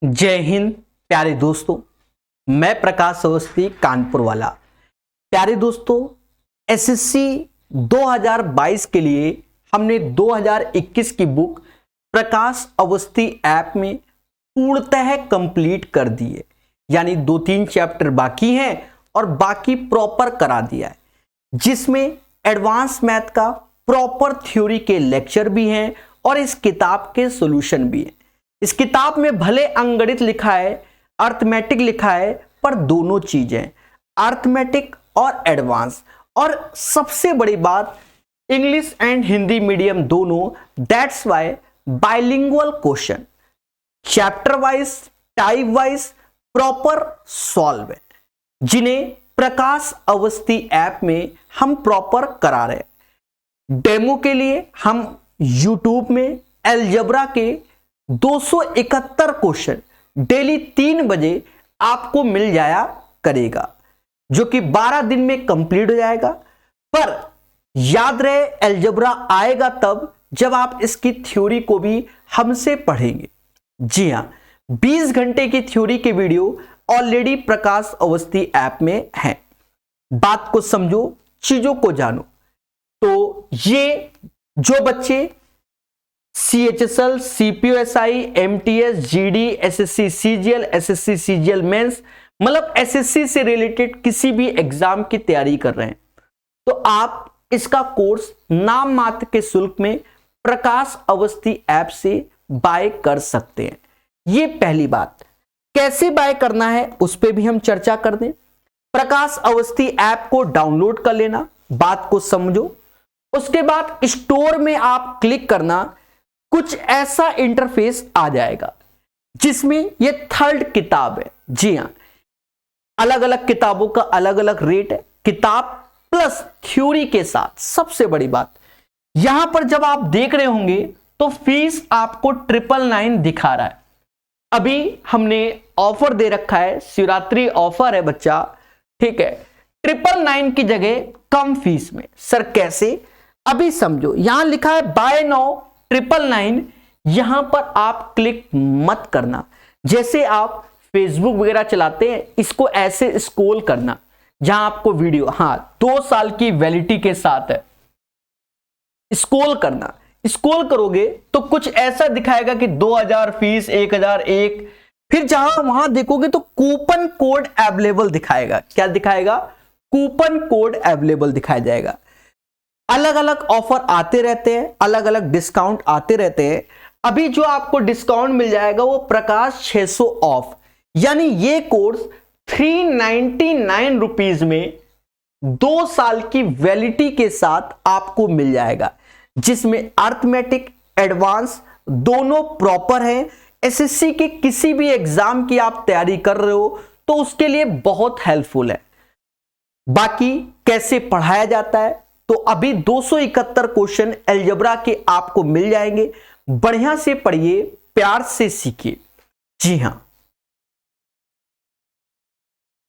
जय हिंद प्यारे दोस्तों। मैं प्रकाश अवस्थी कानपुर वाला। प्यारे दोस्तों, एसएससी 2022 के लिए हमने 2021 की बुक प्रकाश अवस्थी ऐप में पूर्णतः कंप्लीट कर दी है। यानी 2-3 चैप्टर बाकी हैं और बाकी प्रॉपर करा दिया है, जिसमें एडवांस मैथ का प्रॉपर थ्योरी के लेक्चर भी हैं और इस किताब के सॉल्यूशन भी हैं। इस किताब में भले अंकगणित लिखा है, अर्थमेटिक लिखा है, पर दोनों चीजें अर्थमेटिक और एडवांस, और सबसे बड़ी बात इंग्लिश एंड हिंदी मीडियम दोनों। That's why bilingual question chapter wise, type wise proper solve है, जिन्हें प्रकाश अवस्थी ऐप में हम प्रॉपर करा रहे हैं। डेमो के लिए हम यूट्यूब में अलजेब्रा के 271 क्वेश्चन डेली 3 बजे आपको मिल जाया करेगा, जो कि 12 दिन में कंप्लीट हो जाएगा। पर याद रहे, अलजेब्रा आएगा तब जब आप इसकी थ्योरी को भी हमसे पढ़ेंगे। जी हां, 20 घंटे की थ्योरी के वीडियो ऑलरेडी प्रकाश अवस्थी ऐप में है। बात को समझो, चीजों को जानो। तो ये जो बच्चे CHSL, CPOSI, MTS, GD, SSC CGL, SSC CGL mains, मतलब SSC से रिलेटेड किसी भी एग्जाम की तैयारी कर रहे हैं, तो आप इसका कोर्स नाम मात्र के शुल्क में प्रकाश अवस्थी ऐप से बाय कर सकते हैं। ये पहली बात। कैसे बाय करना है उस पर भी हम चर्चा कर दें। प्रकाश अवस्थी ऐप को डाउनलोड कर लेना, बात को समझो। उसके बाद स्टोर में आप क्लिक करना, कुछ ऐसा इंटरफेस आ जाएगा जिसमें ये 3rd किताब है। जी हां, अलग अलग किताबों का अलग अलग रेट है, किताब प्लस थ्योरी के साथ। सबसे बड़ी बात, यहां पर जब आप देख रहे होंगे तो फीस आपको 999 दिखा रहा है। अभी हमने ऑफर दे रखा है, शिवरात्रि ऑफर है बच्चा, ठीक है। 999 की जगह कम फीस में। सर कैसे? अभी समझो। यहां लिखा है बाय नाउ 999, यहां पर आप क्लिक मत करना। जैसे आप फेसबुक वगैरह चलाते हैं, इसको ऐसे स्क्रॉल करना जहां आपको वीडियो 2 साल की वैलिडिटी के साथ है, स्क्रॉल करना। स्क्रॉल करोगे तो कुछ ऐसा दिखाएगा कि 2000 फीस, 1001। फिर जहां वहां देखोगे तो कूपन कोड अवेलेबल दिखाएगा। क्या दिखाएगा? कूपन कोड अवेलेबल दिखाया जाएगा। अलग अलग ऑफर आते रहते हैं, अलग अलग डिस्काउंट आते रहते हैं। अभी जो आपको डिस्काउंट मिल जाएगा वो प्रकाश 600 ऑफ, यानी ये कोर्स 399 रुपीज में 2 साल की वैलिडिटी के साथ आपको मिल जाएगा, जिसमें अर्थमेटिक एडवांस दोनों प्रॉपर है। एसएससी के किसी भी एग्जाम की आप तैयारी कर रहे हो तो उसके लिए बहुत हेल्पफुल है। बाकी कैसे पढ़ाया जाता है, तो अभी 271 क्वेश्चन अलजेब्रा के आपको मिल जाएंगे। बढ़िया से पढ़िए, प्यार से सीखिए। जी हां,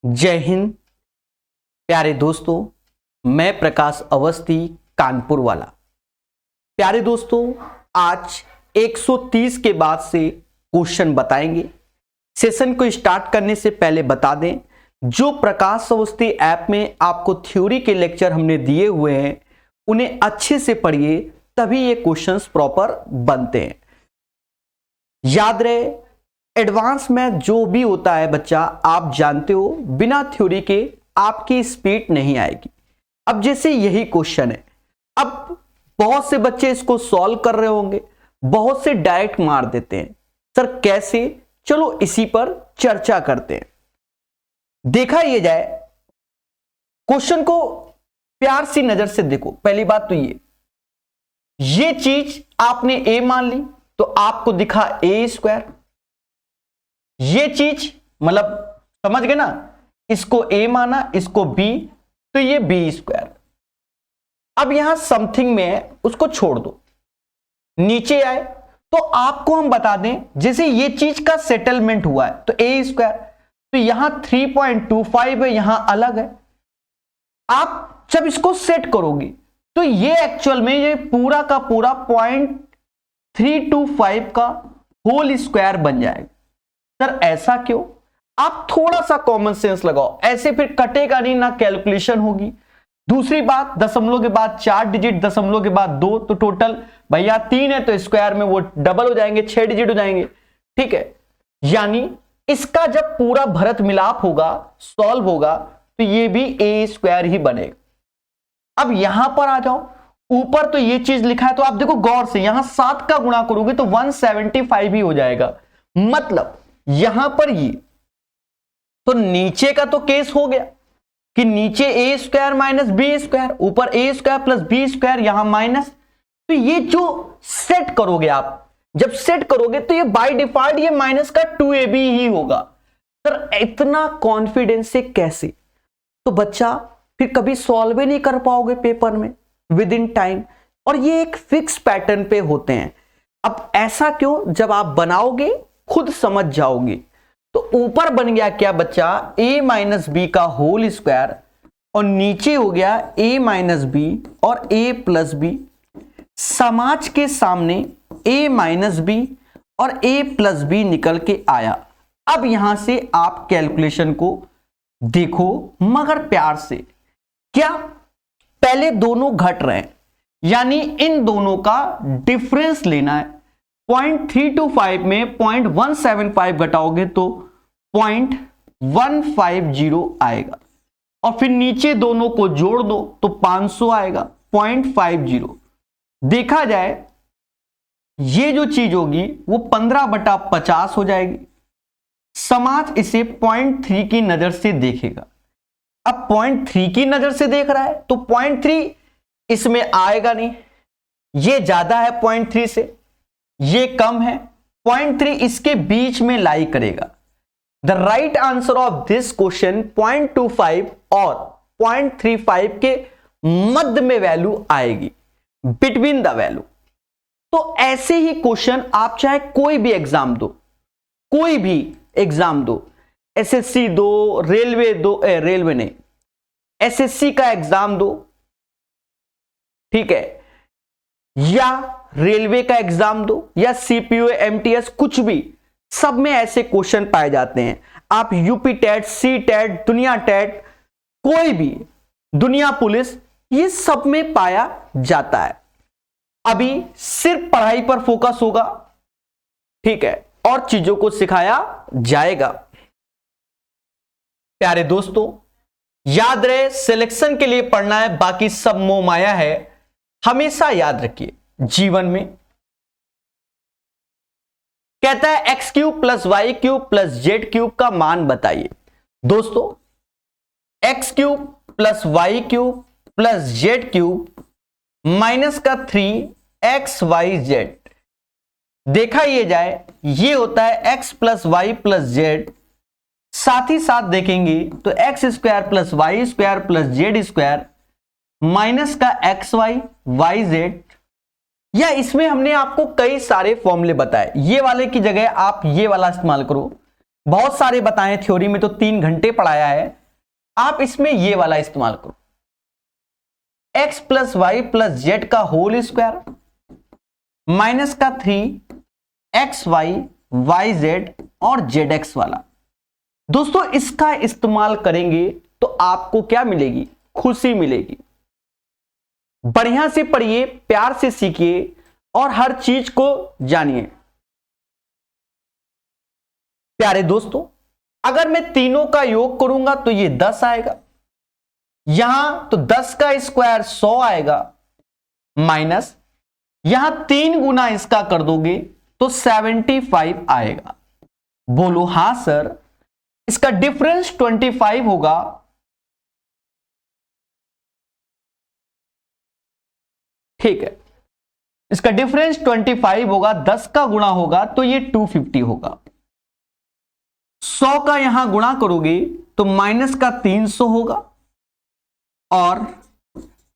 जय हिंद प्यारे दोस्तों। मैं प्रकाश अवस्थी कानपुर वाला। प्यारे दोस्तों, आज 130 के बाद से क्वेश्चन बताएंगे। सेशन को स्टार्ट करने से पहले बता दें, जो प्रकाश अवस्थी ऐप में आपको थ्योरी के लेक्चर हमने दिए हुए हैं, उन्हें अच्छे से पढ़िए, तभी ये क्वेश्चंस प्रॉपर बनते हैं। याद रहे, एडवांस मैथ जो भी होता है बच्चा, आप जानते हो, बिना थ्योरी के आपकी स्पीड नहीं आएगी। अब जैसे यही क्वेश्चन है, अब बहुत से बच्चे इसको सॉल्व कर रहे होंगे, बहुत से डायरेक्ट मार देते हैं। सर कैसे? चलो इसी पर चर्चा करते हैं। देखा ये जाए, क्वेश्चन को प्यार सी नजर से देखो। पहली बात तो ये चीज आपने ए मान ली तो आपको दिखा A²। ये चीज मतलब समझ गए ना, इसको A माना, इसको B, तो ये B²। अब यहां समथिंग में है, उसको छोड़ दो। नीचे आए तो आपको हम बता दें, जैसे ये चीज का सेटलमेंट हुआ है तो A², तो यहां 3.25 है, यहां अलग है। आप जब इसको सेट करोगे तो ये एक्चुअल में ये पूरा का पूरा 0.325 का होल स्क्वायर बन जाएगा। सर ऐसा क्यों? आप थोड़ा सा कॉमन सेंस लगाओ, ऐसे फिर कटेगा नहीं, ना कैलकुलेशन होगी। दूसरी बात, दशमलव के बाद 4 डिजिट, दशमलव के बाद 2, तो टोटल भैया 3 है तो स्क्वायर में वो डबल हो जाएंगे, 6 डिजिट हो जाएंगे। ठीक है, यानी इसका जब पूरा भरत मिलाप होगा, सॉल्व होगा, तो ये भी ए स्क्वायर ही बनेगा। अब यहां पर आ जाओ, ऊपर तो ये चीज लिखा है, तो आप देखो गौर से, यहां 7 का गुणा करोगे तो 175 ही हो जाएगा। मतलब यहां पर ये, तो नीचे का तो केस हो गया कि नीचे ए स्क्वायर माइनस बी स्क्वायर, ऊपर ए स्क्वायर प्लस बी स्क्वायर, यहां माइनस। तो ये जो सेट करोगे आप, जब सेट करोगे तो ये बाय डिफॉल्ट ये माइनस का 2ab ही होगा। सर इतना कॉन्फिडेंस से कैसे? तो बच्चा फिर कभी सॉल्व ही नहीं कर पाओगे पेपर में विद इन टाइम, और ये एक फिक्स पैटर्न पे होते हैं। अब ऐसा क्यों? जब आप बनाओगे खुद समझ जाओगे। तो ऊपर बन गया क्या बच्चा, a माइनस बी का होल स्क्वायर, और नीचे हो गया a माइनस बी और a प्लस बी। समाज के सामने a माइनस बी और a प्लस बी निकल के आया। अब यहां से आप कैलकुलेशन को देखो मगर प्यार से। क्या पहले दोनों घट रहे हैं, यानी इन दोनों का डिफरेंस लेना है। 0.325 में 0.175 घटाओगे तो 0.150 आएगा, और फिर नीचे दोनों को जोड़ दो तो 500 आएगा, 0.50। देखा जाए ये जो चीज होगी वो 15/50 हो जाएगी। समाज इसे 0.3 की नजर से देखेगा। अब 0.3 की नजर से देख रहा है तो 0.3 इसमें आएगा नहीं, ये ज्यादा है 0.3 से, ये कम है। 0.3 इसके बीच में लाई करेगा। The right answer of this question 0.25 और 0.35 के मध्य में वैल्यू आएगी, बिटवीन द वैल्यू। तो ऐसे ही क्वेश्चन आप चाहे कोई भी एग्जाम दो, कोई भी एग्जाम दो, एसएससी दो, रेलवे दो, रेलवे नहीं, एसएससी का एग्जाम दो, ठीक है, या रेलवे का एग्जाम दो, या सीपीओ एमटीएस, कुछ भी, सब में ऐसे क्वेश्चन पाए जाते हैं। आप यूपी टेट, सी टेट, दुनिया टेट, कोई भी, दुनिया पुलिस, ये सब में पाया जाता है। अभी सिर्फ पढ़ाई पर फोकस होगा, ठीक है, और चीजों को सिखाया जाएगा। प्यारे दोस्तों, याद रहे सिलेक्शन के लिए पढ़ना है, बाकी सब मोह माया है। हमेशा याद रखिए जीवन में। कहता है x cube plus y cube plus z cube का मान बताइए। दोस्तों x cube plus y cube plus z cube minus का 3xyz, देखा ये जाए ये होता है x plus y plus z. साथ ही साथ देखेंगे तो x square plus y square plus z square minus का xy yz, या इसमें हमने आपको कई सारे फॉर्मूले बताए। ये वाले की जगह आप ये वाला इस्तेमाल करो, बहुत सारे बताए थ्योरी में तो 3 घंटे पढ़ाया है, आप इसमें ये वाला इस्तेमाल करो, x plus y plus z का होल स्क्वायर माइनस का 3xy yz और zx वाला। दोस्तों इसका इस्तेमाल करेंगे तो आपको क्या मिलेगी? खुशी मिलेगी। बढ़िया से पढ़िए, प्यार से सीखिए और हर चीज को जानिए। प्यारे दोस्तों, अगर मैं तीनों का योग करूंगा तो ये 10 आएगा, यहां तो 10 का स्क्वायर 100 आएगा, माइनस यहां 3 गुना इसका कर दोगे तो 75 आएगा। बोलो हां सर, इसका डिफरेंस 25 होगा। ठीक है, इसका डिफरेंस 25 होगा, 10 का गुणा होगा तो ये 250 होगा। 100 का यहां गुणा करोगे तो माइनस का 300 होगा, और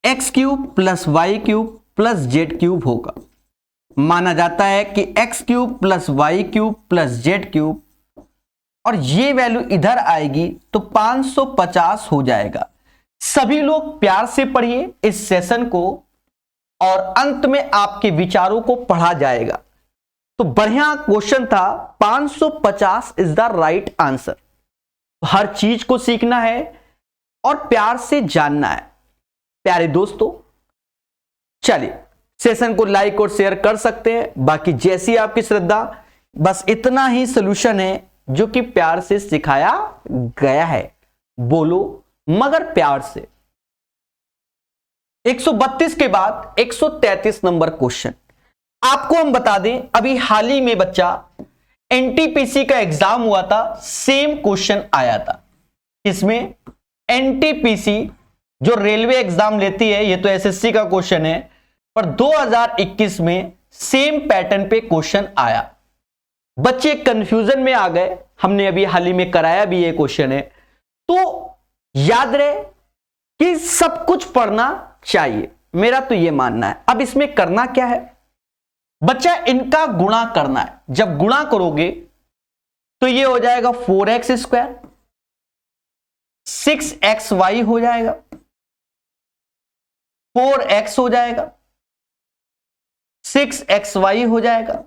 x cube plus y cube plus z cube होगा। माना जाता है कि x cube plus y cube plus z cube, और ये वैल्यू इधर आएगी तो 550 हो जाएगा। सभी लोग प्यार से पढ़िए इस सेशन को, और अंत में आपके विचारों को पढ़ा जाएगा। तो बढ़िया क्वेश्चन था। 550 इज द राइट आंसर। हर चीज को सीखना है और प्यार से जानना है प्यारे दोस्तों। चलिए सेशन को लाइक और शेयर कर सकते हैं, बाकी जैसी आपकी श्रद्धा। बस इतना ही सॉल्यूशन है जो कि प्यार से सिखाया गया है। बोलो मगर प्यार से। 132 के बाद 133 नंबर क्वेश्चन। आपको हम बता दें, अभी हाल ही में बच्चा एनटीपीसी का एग्जाम हुआ था, सेम क्वेश्चन आया था। इसमें एनटीपीसी जो रेलवे एग्जाम लेती है, ये तो एसएससी का क्वेश्चन है, पर 2021 में सेम पैटर्न पे क्वेश्चन आया। बच्चे कंफ्यूजन में आ गए। हमने अभी हाल ही में कराया भी ये क्वेश्चन है, तो याद रहे कि सब कुछ पढ़ना चाहिए, मेरा तो ये मानना है। अब इसमें करना क्या है बच्चा, इनका गुणा करना है। जब गुणा करोगे तो ये हो जाएगा 4x स्क्वायर, 6xy हो जाएगा, 4x हो जाएगा, 6xy हो जाएगा,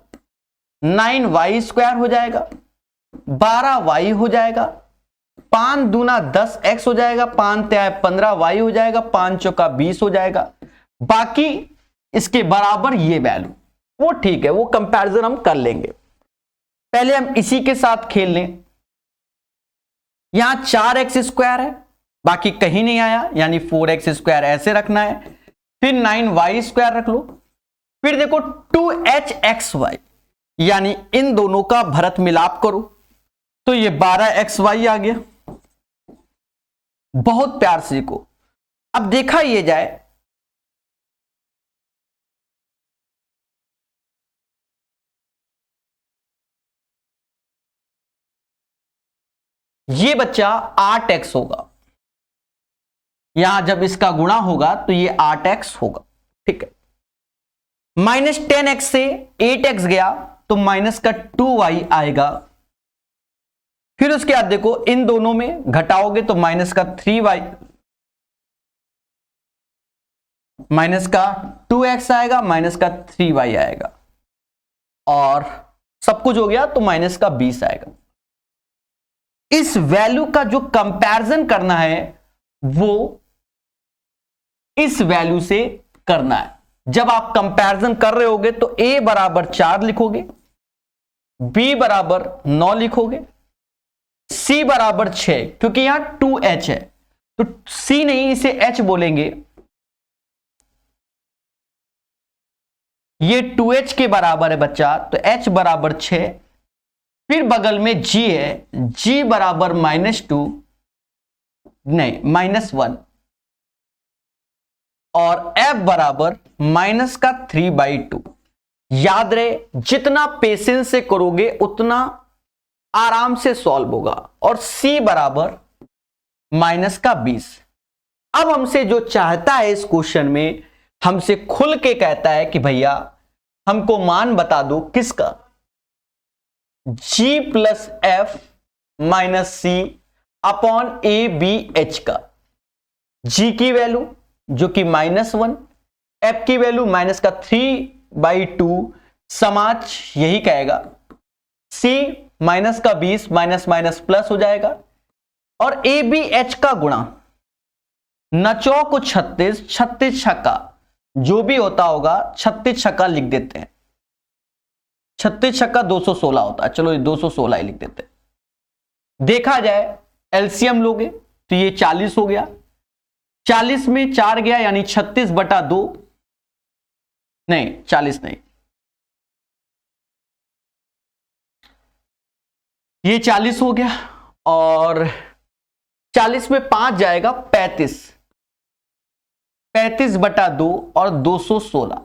9y स्क्वायर हो जाएगा, 12y हो जाएगा, 5 दूना 10x हो जाएगा, 5 तिहाई 15y हो जाएगा, 5 चौका 20 हो जाएगा। बाकी इसके बराबर ये वैल्यू, वो ठीक है, वो कंपैरिजन हम कर लेंगे। पहले हम इसी के साथ खेल लें। यहां 4x स्क्वायर है, बाकी कहीं नहीं आया, यानी 4x स्क्वायर ऐसे रखना है। फिर 9y स्क्वायर रख लो। फिर देखो 2hxy, यानी इन दोनों का भरत मिलाप करो तो ये 12xy आ गया। बहुत प्यार से को अब देखा ये जाए, ये बच्चा 8x होगा। यहां जब इसका गुणा होगा तो ये 8x होगा, ठीक है। -10x से 8x गया तो माइनस का 2y आएगा। फिर उसके बाद देखो इन दोनों में घटाओगे तो माइनस का 3y, माइनस का 2x आएगा, माइनस का 3y आएगा, और सब कुछ हो गया तो माइनस का 20 आएगा। इस वैल्यू का जो कंपैरिजन करना है वो इस वैल्यू से करना है। जब आप कंपैरिजन कर रहे होगे तो a बराबर 4 लिखोगे, b बराबर 9 लिखोगे, c बराबर 6, क्योंकि यहां 2h है तो c नहीं इसे h बोलेंगे। ये 2h के बराबर है बच्चा, तो h बराबर 6। फिर बगल में g है, g बराबर -2 नहीं -1, और f बराबर -3/2। याद रहे जितना पेशेंस से करोगे उतना आराम से सॉल्व होगा। और c बराबर -20। अब हमसे जो चाहता है इस क्वेश्चन में, हमसे खुल के कहता है कि भैया हमको मान बता दो किसका, g plus f minus c upon a b h का। g की वैल्यू जो कि -1, f की वैल्यू -3/2, समाज यही कहेगा। c -20 माइनस प्लस हो जाएगा, और ए बी एच का गुणा नचौ को 36, 36 छक्का जो भी होता होगा 36 छक्का लिख देते हैं। 36 छक्का 216 होता है, चलो ये 216 ही लिख देते हैं। देखा जाए एलसीएम लोगे तो ये 40 हो गया, 40 में 4 गया यानी 36/2, नहीं 40 नहीं, ये 40 हो गया, और 40 में 5 जाएगा 35, 35/2 और 216,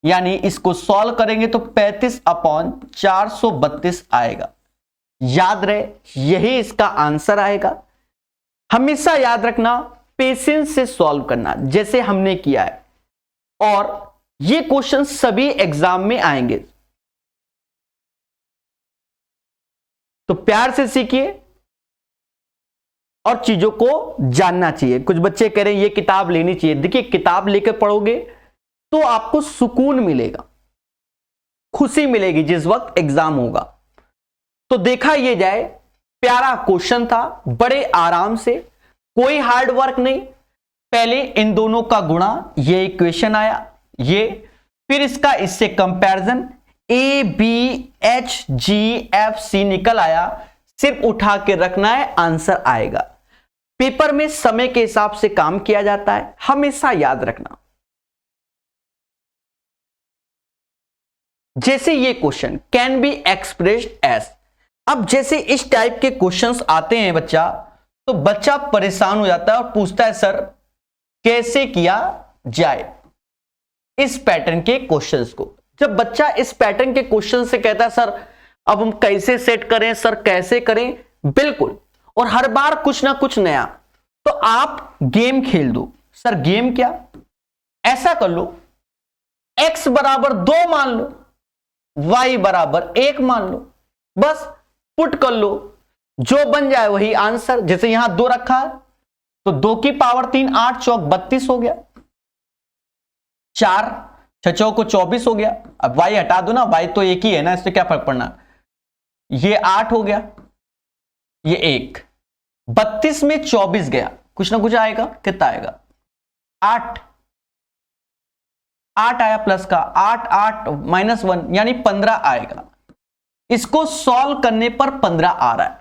यानी इसको सॉल्व करेंगे तो 35/432 आएगा। याद रहे यही इसका आंसर आएगा। हमेशा याद रखना पेशेंस से सॉल्व करना जैसे हमने किया है, और ये क्वेश्चन सभी एग्जाम में आएंगे, तो प्यार से सीखिए और चीजों को जानना चाहिए। कुछ बच्चे कह रहे हैं ये किताब लेनी चाहिए। देखिए किताब लेकर पढ़ोगे तो आपको सुकून मिलेगा, खुशी मिलेगी जिस वक्त एग्जाम होगा। तो देखा ये जाए, प्यारा क्वेश्चन था, बड़े आराम से, कोई हार्ड वर्क नहीं। पहले इन दोनों का गुणा, ये इक्वेशन आया, ये फिर इसका इससे comparison, a b h g f c निकल आया, सिर्फ उठा के रखना है, आंसर आएगा। पेपर में समय के हिसाब से काम किया जाता है, हमेशा याद रखना। जैसे ये question can be expressed as, अब जैसे इस टाइप के क्वेश्चंस आते हैं बच्चा, तो बच्चा परेशान हो जाता है और पूछता है सर कैसे किया जाए इस पैटर्न के क्वेश्चंस को। जब बच्चा इस पैटर्न के क्वेश्चन से कहता है सर अब हम कैसे सेट करें, सर कैसे करें, बिल्कुल, और हर बार कुछ ना कुछ नया, तो आप गेम खेल दो। सर गेम क्या, ऐसा कर लो, x बराबर 2 मान लो, y बराबर 1 मान लो, बस पुट कर लो, जो बन जाए वही आंसर। जैसे यहां 2 रखा है तो 2 की पावर 3, 8 चौक 32 हो गया, 4 6 चौक को 24 हो गया। अब y हटा दो ना, y तो एक ही है ना, इससे क्या फर्क पड़ना। ये 8 हो गया, ये 1, 32 में 24 गया, कुछ ना कुछ आएगा, कितना आएगा 8 आया प्लस का 8 8 माइनस 1 यानी 15 आएगा। इसको सॉल्व करने पर 15 आ रहा है।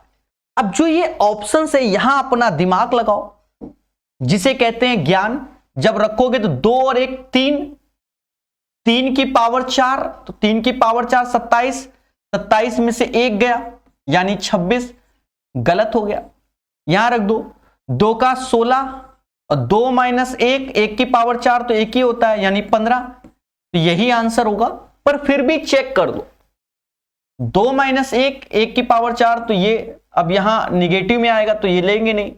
अब जो ये ऑप्शन है यहां अपना दिमाग लगाओ, जिसे कहते हैं ज्ञान। जब रखोगे तो 2 और 1 3, 3 की पावर 4, तो 3 की पावर 4 27, 27 में से 1 गया यानी 26, गलत हो गया। यहां रख दो, 2 का 16 और 2 माइनस 1, 1 की पावर 4 तो 1 ही होता है यानी 15, तो यही आंसर होगा। पर फिर भी चेक कर दो, 2 माइनस 1, 1 की पावर 4, तो ये अब यहां निगेटिव में आएगा तो ये लेंगे नहीं।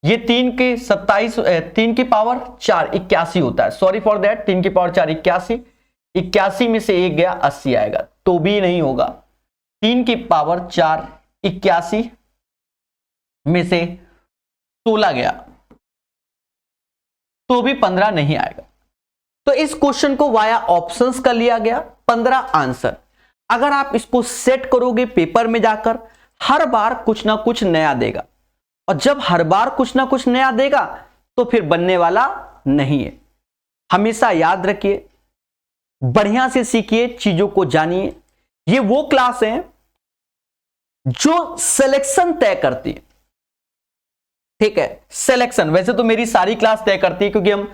ये 3 के 27, 3 की पावर 4 81 होता है, सॉरी फॉर दैट, 3 की पावर 4 81, 81 में से 1 गया 80 आएगा, तो भी नहीं होगा। 3 की पावर 4 81 में से 16 गया तो भी 15 नहीं आएगा। तो इस क्वेश्चन को वाया ऑप्शंस कर लिया गया, 15 आंसर। अगर आप इसको सेट करोगे पेपर में जाकर, हर बार कुछ ना कुछ नया देगा, और जब हर बार कुछ ना कुछ नया देगा तो फिर बनने वाला नहीं है। हमेशा याद रखिए, बढ़िया से सीखिए, चीजों को जानिए। ये वो क्लास है जो सिलेक्शन तय करती है, ठीक है, सिलेक्शन। वैसे तो मेरी सारी क्लास तय करती है, क्योंकि हम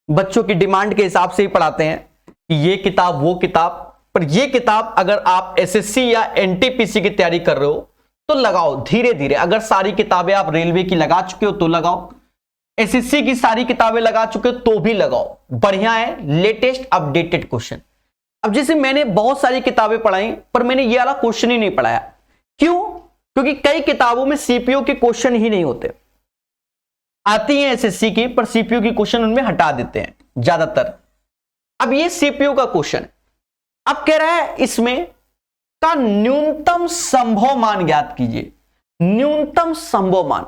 बच्चों की डिमांड के हिसाब से ही पढ़ाते हैं कि ये किताब वो किताब। पर ये किताब अगर आप एसएससी या एनटीपीसी की तैयारी कर रहे हो तो लगाओ धीरे धीरे। अगर सारी किताबें आप रेलवे की लगा चुके हो तो लगाओ, एसएससी की सारी किताबें लगा चुके हो तो भी लगाओ, बढ़िया है, लेटेस्ट अपडेटेड क्वेश्चन। अब जैसे मैंने बहुत सारी किताबें पढ़ाई, पर मैंने ये वाला क्वेश्चन ही नहीं पढ़ाया। क्यों? क्योंकि कई किताबों में सीपीओ के क्वेश्चन ही नहीं होते। आती है एसएससी की, पर सीपीओ की क्वेश्चन उनमें हटा देते हैं ज्यादातर। अब ये सीपीओ का क्वेश्चन, अब कह रहा है इसमें का न्यूनतम संभव मान ज्ञात कीजिए। न्यूनतम संभव मान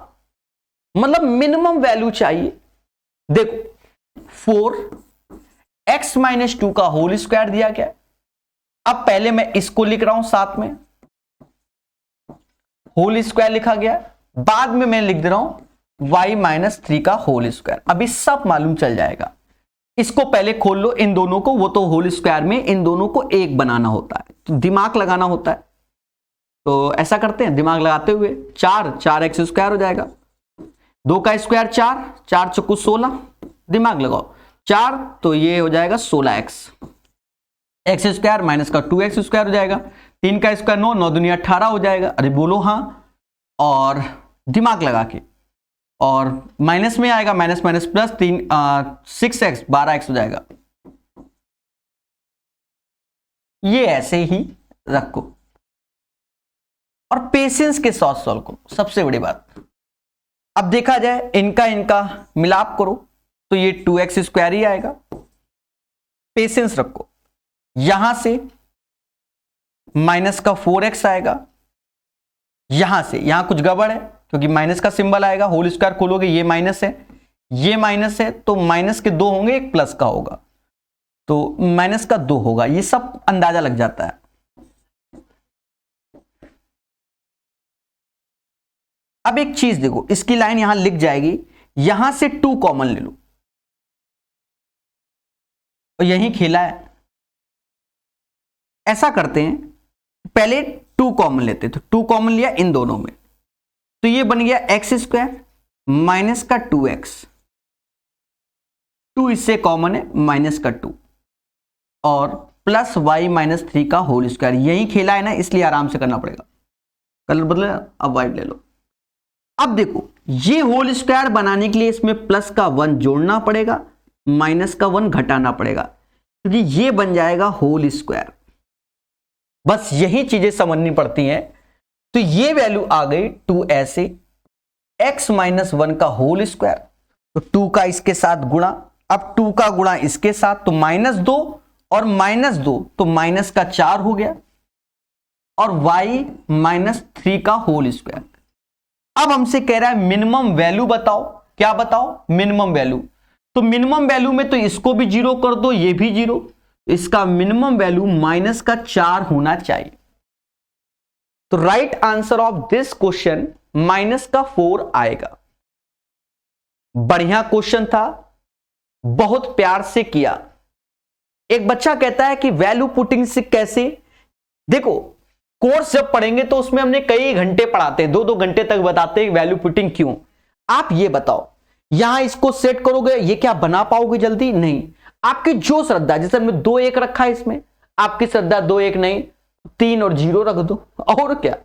मतलब मिनिमम वैल्यू चाहिए। देखो 4x - 2 का होल स्क्वायर दिया गया। अब पहले मैं इसको लिख रहा हूं, साथ में होल स्क्वायर लिखा गया, बाद में मैं लिख दे रहा हूं y - 3 का होल स्क्वायर। अभी सब मालूम चल जाएगा। इसको पहले खोल लो, इन दोनों को, वो तो होल स्क्वायर में इन दोनों को एक बनाना होता है, तो दिमाग लगाना होता है। तो ऐसा करते हैं, दिमाग लगाते हुए 4x स्क्वायर हो जाएगा, 2 का स्क्वायर 4, 4 चौको 16, दिमाग लगाओ 4, तो ये हो जाएगा 16x, x स्क्वायर माइनस का 2x स्क्वायर हो जाएगा, 3 का स्क्वायर 9, 9 दूनी 18 हो जाएगा। अरे बोलो हाँ, और दिमाग लगा के, और माइनस में आएगा, minus minus plus 6x 12x हो जाएगा। ये ऐसे ही रखो और पेशेंस के साथ सॉल्व करो, सबसे बड़ी बात। अब देखा जाए इनका मिलाप करो तो ये 2x स्क्वायर ही आएगा। पेशेंस रखो, यहां से माइनस का 4x आएगा, यहां से, यहां कुछ गड़बड़ है क्योंकि माइनस का सिंबल आएगा, होल स्क्वायर खोलोगे ये माइनस है, ये माइनस है, तो माइनस के 2 होंगे, एक प्लस का होगा, तो माइनस का 2 होगा। ये सब अंदाजा लग जाता है। अब एक चीज देखो, इसकी लाइन यहां लिख जाएगी, यहां से 2 कॉमन ले लो, और यही खेला है। ऐसा करते हैं, पहले 2 कॉमन लेते, तो 2 कॉमन लिया इन दोनों में, तो ये बन गया एक्स स्क्वायर माइनस का 2x, 2 इससे कॉमन है माइनस का 2, और प्लस y माइनस 3 का होल स्क्वायर। यही खेला है ना, इसलिए आराम से करना पड़ेगा। कलर बदले, अब वाइट ले लो। अब देखो, ये होल स्क्वायर बनाने के लिए इसमें प्लस का 1 जोड़ना पड़ेगा, माइनस का 1 घटाना पड़ेगा, क्योंकि ये बन जाएगा होल स्क्वायर। बस यही चीजें समझनी पड़ती हैं। तो ये वैल्यू आ गई 2 ऐसे, x माइनस 1 का होल स्क्वायर, तो 2 का इसके साथ गुणा, अब 2 का गुणा इसके साथ, तो -2 और -2, तो माइनस का 4 हो गया, और y माइनस 3 का होल स्क्वायर। अब हमसे कह रहा है मिनिमम वैल्यू बताओ। क्या बताओ? Minimum value. तो मिनिमम वैल्यू में तो इसको भी 0 कर दो, ये भी 0, इसका मिनिमम वैल्यू माइनस का 4 होना चाहिए। तो right answer of this question minus का 4 आएगा। बढ़िया क्वेश्चन था, बहुत प्यार से किया। एक बच्चा कहता है कि वैल्यू पुटिंग से कैसे? देखो, कोर्स जब पढ़ेंगे तो उसमें हमने कई घंटे पढ़ाते हैं, 2-2 घंटे तक बताते हैं वैल्यू पुटिंग क्यों। आप ये बताओ, यहां इसको सेट करोगे, ये क्या बना पाओगे जल्दी? नहीं। आपकी जो श्रद्धा, जैसे हमने 2 1 रखा है इसमें, आपकी श्रद्धा 2 1 नहीं, 3 और 0 रख दो, और क्या,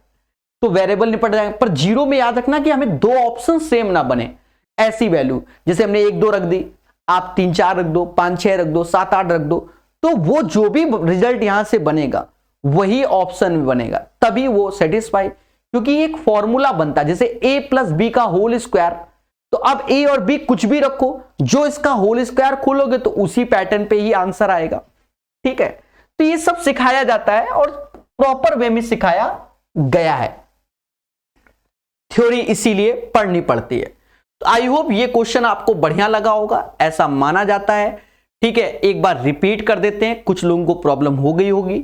तो वेरिएबल निपट जाएगा। पर 0 में याद रखना कि हमें 2 ऑप्शन सेम ना बने। ऐसी वैल्यू जैसे हमने 1 2 रख दी, आप 3 4 रख दो, 5 6 रख दो, 7 8 रख दो, तो वो जो भी रिजल्ट यहां से बनेगा वही ऑप्शन में बनेगा, तभी वो सेटिस्फाई। क्योंकि एक फॉर्मूला बनता है, जैसे a प्लस बी का होल स्क्वायर, तो अब a और b कुछ भी रखो, जो इसका होल स्क्वायर खोलोगे तो उसी पैटर्न पे ही आंसर आएगा। ठीक है, तो ये सब सिखाया जाता है और प्रॉपर वे में सिखाया गया है। थ्योरी इसीलिए पढ़नी पड़ती है। तो आई होप ये क्वेश्चन आपको बढ़िया लगा होगा, ऐसा माना जाता है। ठीक है, एक बार रिपीट कर देते हैं, कुछ लोगों को प्रॉब्लम हो गई होगी।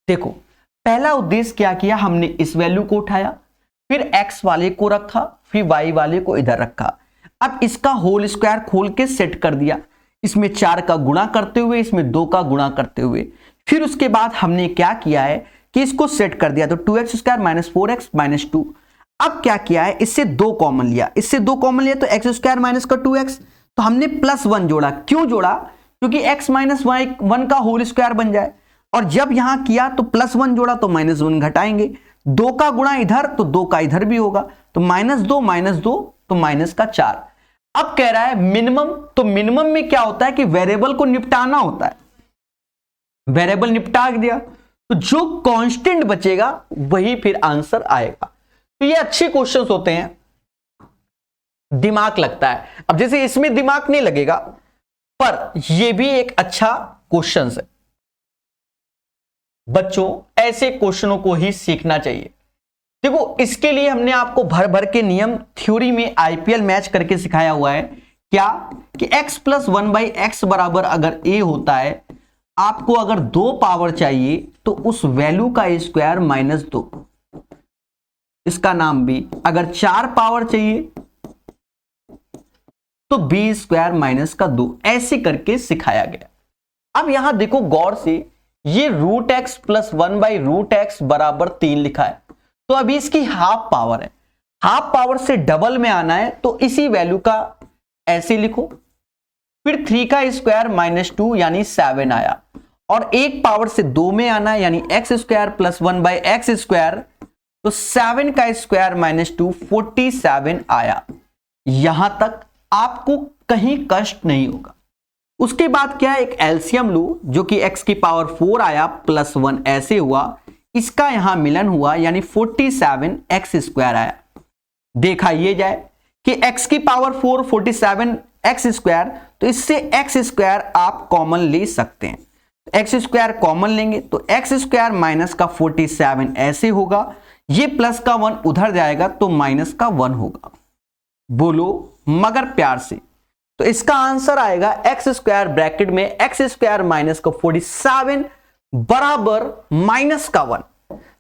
देखो, पहला उद्देश्य क्या किया, हमने इस वैल्यू को उठाया, फिर x वाले को रखा, फिर y वाले को इधर रखा। अब इसका होल स्क्वायर खोल के सेट कर दिया, इसमें 4 का गुणा करते हुए, इसमें 2 का गुणा करते हुए। फिर उसके बाद हमने क्या किया है कि इसको सेट कर दिया, तो 2x square minus 4x minus 2। अब क्या किया है, इससे 2 कॉमन लिया, इससे 2 कॉमन लिया तो x स्क्वायर माइनस का 2x, तो हमने प्लस 1 जोड़ा। क्यों जोड़ा? क्योंकि x माइनस 1 का होल स्क्वायर बन जाए। और जब यहां किया तो प्लस 1 जोड़ा तो माइनस 1 घटाएंगे, 2 का गुणा इधर तो 2 का इधर भी होगा, तो -2 तो माइनस का 4। अब कह रहा है मिनिमम, तो मिनिमम में क्या होता है कि वेरिएबल को निपटाना होता है। वेरिएबल निपटा दिया तो जो कांस्टेंट बचेगा वही फिर आंसर आएगा। तो ये अच्छे क्वेश्चंस होते हैं, दिमाग लगता है। अब जैसे इसमें दिमाग नहीं लगेगा, पर यह भी एक अच्छा क्वेश्चन है। बच्चों, ऐसे क्वेश्चनों को ही सीखना चाहिए। देखो, इसके लिए हमने आपको भर भर के नियम थ्योरी में आईपीएल मैच करके सिखाया हुआ है। क्या कि x प्लस 1/x बराबर अगर a होता है, आपको अगर 2 पावर चाहिए तो उस वैल्यू का स्क्वायर -2, इसका नाम b। अगर 4 पावर चाहिए तो b स्क्वायर माइनस का 2, ऐसे करके सिखाया गया। अब यहां देखो गौर से, ये √x प्लस 1/√x बराबर 3 लिखा है, तो अभी इसकी हाफ पावर है। हाफ पावर से डबल में आना है तो इसी वैल्यू का ऐसे लिखो, फिर 3 का स्क्वायर माइनस 2 यानी 7 आया, और एक पावर से 2 में आना है यानी x square plus 1/x square, तो 7 का स्क्वायर माइनस 2 47 आया। यहां तक आपको कहीं कष्ट नहीं होगा। उसके बाद क्या है, एक एलसीएम लो, जो कि x की पावर 4 आया प्लस 1 ऐसे हुआ, इसका यहां मिलन हुआ यानी 47x स्क्वायर आया। देखा ये जाए कि x की पावर 4 47x स्क्वायर, तो इससे x स्क्वायर आप कॉमन ले सकते हैं। x स्क्वायर कॉमन लेंगे तो x स्क्वायर माइनस का 47 ऐसे होगा, ये प्लस का 1 उधर जाएगा तो माइनस का 1 होगा। बोलो मगर प्यार से। तो इसका आंसर आएगा x स्क्वायर ब्रैकेट में x स्क्वायर माइनस का 47 बराबर माइनस का 1।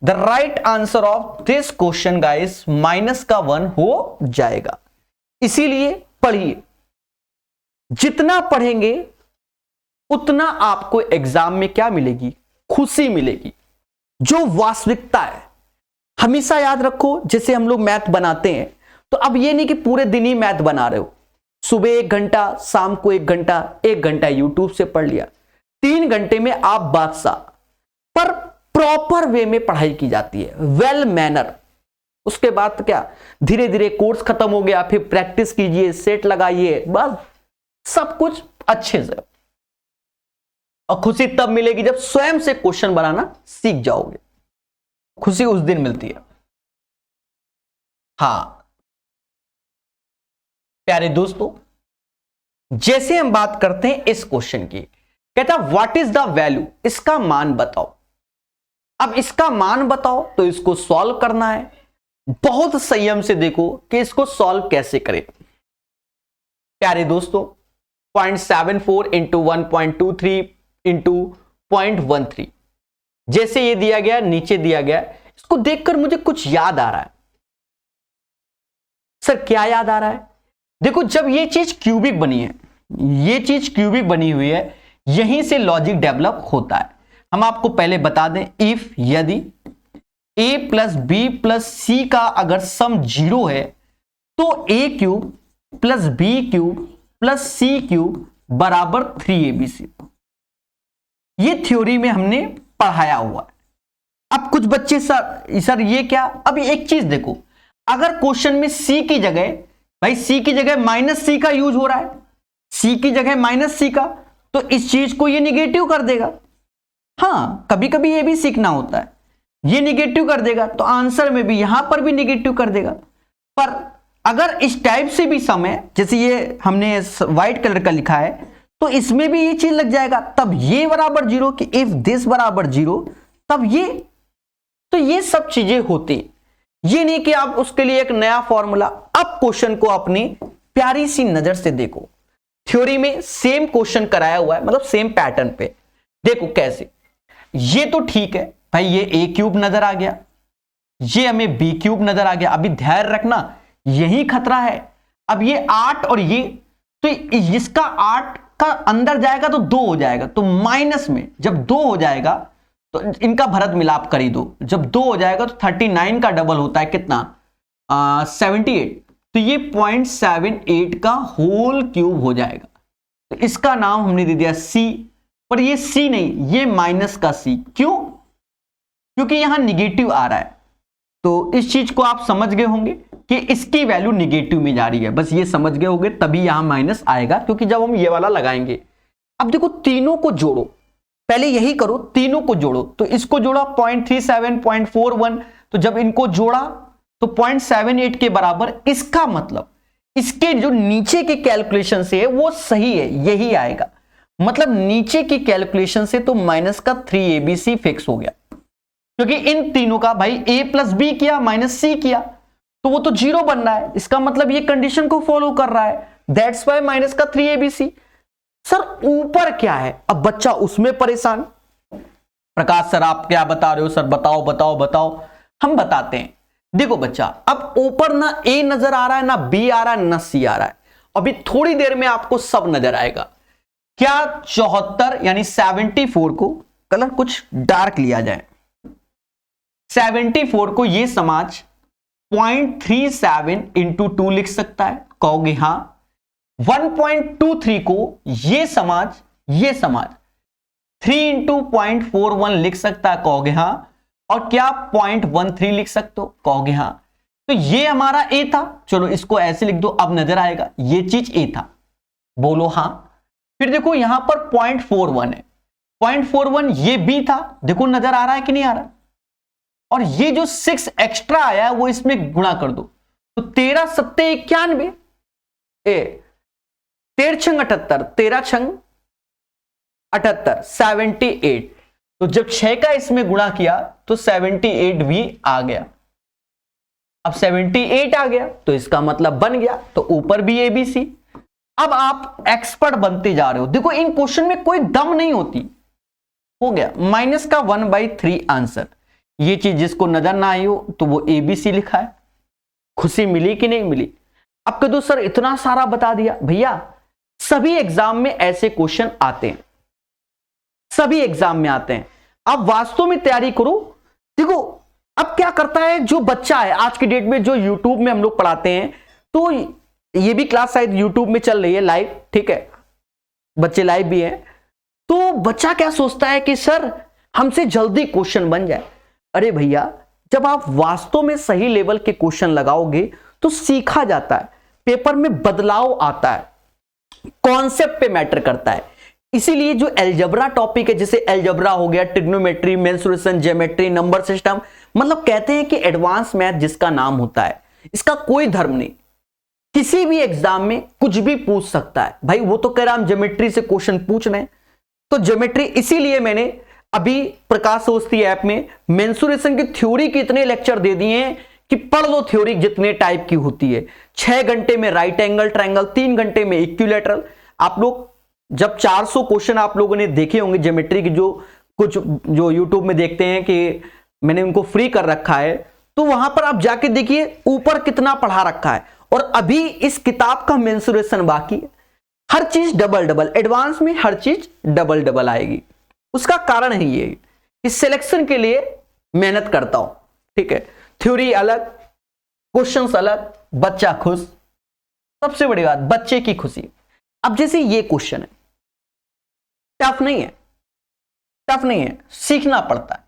The right answer of this question guys minus का 1 हो जाएगा। इसीलिए पढ़िए, जितना पढ़ेंगे उतना आपको एग्जाम में क्या मिलेगी, खुशी मिलेगी, जो वास्तविकता है। हमेशा याद रखो, जैसे हम लोग मैथ बनाते हैं तो अब ये नहीं कि पूरे दिन ही मैथ बना रहे हो, सुबह 1 घंटा, शाम को 1 घंटा, 1 घंटा यूट्यूब से पढ़ लिया, 3 घंटे में आप बादशाह। पर प्रॉपर वे में पढ़ाई की जाती है, वेल मैनर। उसके बाद क्या, धीरे धीरे कोर्स खत्म हो गया, फिर प्रैक्टिस कीजिए, सेट लगाइए, बस सब कुछ अच्छे से। और खुशी तब मिलेगी जब स्वयं से क्वेश्चन बनाना सीख जाओगे, खुशी उस दिन मिलती है। हां प्यारे दोस्तों, जैसे हम बात करते हैं इस क्वेश्चन की, कहता व्हाट इज द वैल्यू, इसका मान बताओ। अब इसका मान बताओ तो इसको सॉल्व करना है। बहुत संयम से देखो कि इसको सॉल्व कैसे करें। प्यारे दोस्तों, 0.74 इंटू 1.23 इंटू 0.13 जैसे ये दिया गया, नीचे दिया गया, इसको देखकर मुझे कुछ याद आ रहा है। सर क्या याद आ रहा है? देखो, जब ये चीज क्यूबिक बनी है, ये चीज क्यूबिक बनी हुई है, यहीं से लॉजिक डेवलप होता है। हम आपको पहले बता दें, इफ यदि a plus b plus c का अगर सम 0 है तो a cube plus b cube plus c cube बराबर 3abc। ये थ्योरी में हमने पढ़ाया हुआ है। अब कुछ बच्चे सर ये क्या, अब एक चीज देखो, अगर क्वेश्चन में c की जगह, भाई c की जगह माइनस सी का यूज हो रहा है, c की जगह माइनस सी का, तो इस चीज को ये निगेटिव कर देगा। हाँ, कभी कभी ये भी सीखना होता है, ये निगेटिव कर देगा तो आंसर में भी यहां पर भी निगेटिव कर देगा। पर अगर इस टाइप से भी सम है, जैसे ये हमने व्हाइट कलर का लिखा है, तो इसमें भी ये चीज लग जाएगा, तब ये बराबर 0 कि इफ दिस बराबर 0 तब ये, तो ये सब चीजें होती। ये नहीं कि आप उसके लिए एक नया फॉर्मूला। अब क्वेश्चन को अपनी प्यारी सी नजर से देखो, थ्योरी में सेम क्वेश्चन कराया हुआ है, मतलब सेम पैटर्न पे। देखो कैसे, ये तो ठीक है भाई, ये a क्यूब नजर आ गया, ये हमें b क्यूब नजर आ गया। अभी ध्यान रखना, यही खतरा है। अब ये 8 और ये, तो इसका 8 का अंदर जाएगा तो 2 हो जाएगा, तो माइनस में जब 2 हो जाएगा तो इनका भरत मिलाप कर ही दो। जब 2 हो जाएगा तो 39 का डबल होता है कितना, 78, तो ये 0.78 का होल क्यूब हो जाएगा। तो इसका नाम हमने दे दिया c, पर ये c नहीं, ये माइनस का c। क्यों? क्योंकि यहां निगेटिव आ रहा है। तो इस चीज को आप समझ गए होंगे कि इसकी वैल्यू निगेटिव में जा रही है, बस ये समझ गए होंगे, तभी यहां माइनस आएगा, क्योंकि जब हम ये वाला लगाएंगे। अब देखो, तीनों को जोड़ो, पहले यही करो, तीनों को जोड़ो। तो इसको जोड़ा 0.37, 0.41, तो जब इनको जोड़ा तो 0.78 के बराबर। इसका मतलब इसके जो नीचे के कैलकुलेशन से है वो सही है, यही आएगा। मतलब नीचे की कैलकुलेशन से तो माइनस का 3abc फिक्स हो गया, क्योंकि इन तीनों का भाई a प्लस बी किया माइनस c किया, तो वो तो 0 बन रहा है। इसका मतलब ये कंडीशन को फॉलो कर रहा है, दैट्स वाई माइनस का 3abc। सर ऊपर क्या है? अब बच्चा उसमें परेशान, प्रकाश सर आप क्या बता रहे हो, सर बताओ बताओ बताओ। हम बताते हैं। देखो बच्चा, अब ऊपर ना a नजर आ रहा है, ना b आ रहा है, ना c आ रहा है। अभी थोड़ी देर में आपको सब नजर आएगा। क्या 74 यानी 74 को कलर कुछ डार्क लिया जाए, 74 को ये समाज 0.37 इंटू 2 लिख सकता है, कहोगे हां। 1.23 को ये समाज 3 इंटू 0.41 लिख सकता है, कहोगे हां। और क्या 0.13 लिख सकते हो, कहोगे हां। तो ये हमारा a था, चलो इसको ऐसे लिख दो, अब नजर आएगा ये चीज a था, बोलो हां। फिर देखो यहां पर 0.41 है, 0.41 ये b था, देखो नजर आ रहा है कि नहीं आ रहा। और ये जो 6 एक्स्ट्रा आया है वो इसमें गुणा कर दो, तो 13 सत्ते 91, 13 छंग 78, 13 छंग 78, 78। तो जब 6 का इसमें गुणा किया तो 78 भी आ गया। अब 78 आ गया तो इसका मतलब बन गया, तो ऊपर भी ABC। अब आप एक्सपर्ट बनते जा रहे हो। देखो इन क्वेश्चन में कोई दम नहीं होती, हो गया माइनस का 1/3 आंसर। ये चीज जिसको नजर ना आई हो तो वो ABC लिखा है। खुशी मिली कि नहीं मिली? अब कह दो सर इतना सारा बता दिया। भैया सभी एग्जाम में ऐसे क्वेश्चन आते हैं, सभी एग्जाम में आते हैं। आप वास्तव में तैयारी करो। देखो अब क्या करता है जो बच्चा है आज की डेट में, जो यूट्यूब में हम लोग पढ़ाते हैं, तो ये भी क्लास शायद यूट्यूब में चल रही है लाइव, ठीक है, बच्चे लाइव भी हैं। तो बच्चा क्या सोचता है कि सर हमसे जल्दी क्वेश्चन बन जाए। अरे भैया जब आप वास्तव में सही लेवल के क्वेश्चन लगाओगे तो सीखा जाता है, पेपर में बदलाव आता है, कॉन्सेप्ट पे मैटर करता है। इसीलिए जो एल्जेब्रा टॉपिक है, जैसे एल्जेब्रा हो गया, trigonometry, mensuration, geometry, number system, मतलब कहते हैं कि एडवांस मैथ जिसका नाम होता है, इसका कोई धर्म नहीं, किसी भी एग्जाम में कुछ भी पूछ सकता है। भाई वो तो कह रहा हम ज्योमेट्री से क्वेश्चन पूछ रहे हैं, तो ज्योमेट्री, इसीलिए मैंने अभी प्रकाश अवस्थी ऐप में मेंसुरेशन की थ्योरी के इतने लेक्चर दे दिए हैं कि पढ़ लो थ्योरी जितने टाइप की होती है। 6 घंटे में राइट एंगल ट्रायंगल, 3 घंटे में इक्विलैटरल। आप लोग जब 400 क्वेश्चन आप लोगों ने देखे होंगे ज्योमेट्री के, जो कुछ जो यूट्यूब में देखते हैं कि मैंने उनको फ्री कर रखा है, तो वहां पर आप जाके देखिए ऊपर कितना पढ़ा रखा है। और अभी इस किताब का मेंसुरेशन बाकी है। हर चीज डबल डबल, एडवांस में हर चीज डबल डबल आएगी। उसका कारण है ये कि सिलेक्शन के लिए मेहनत करता हूं, ठीक है। थ्योरी अलग, क्वेश्चंस अलग, बच्चा खुश, सबसे बड़ी बात बच्चे की खुशी। अब जैसे ये क्वेश्चन है, टफ नहीं है, टफ नहीं है, सीखना पड़ता है।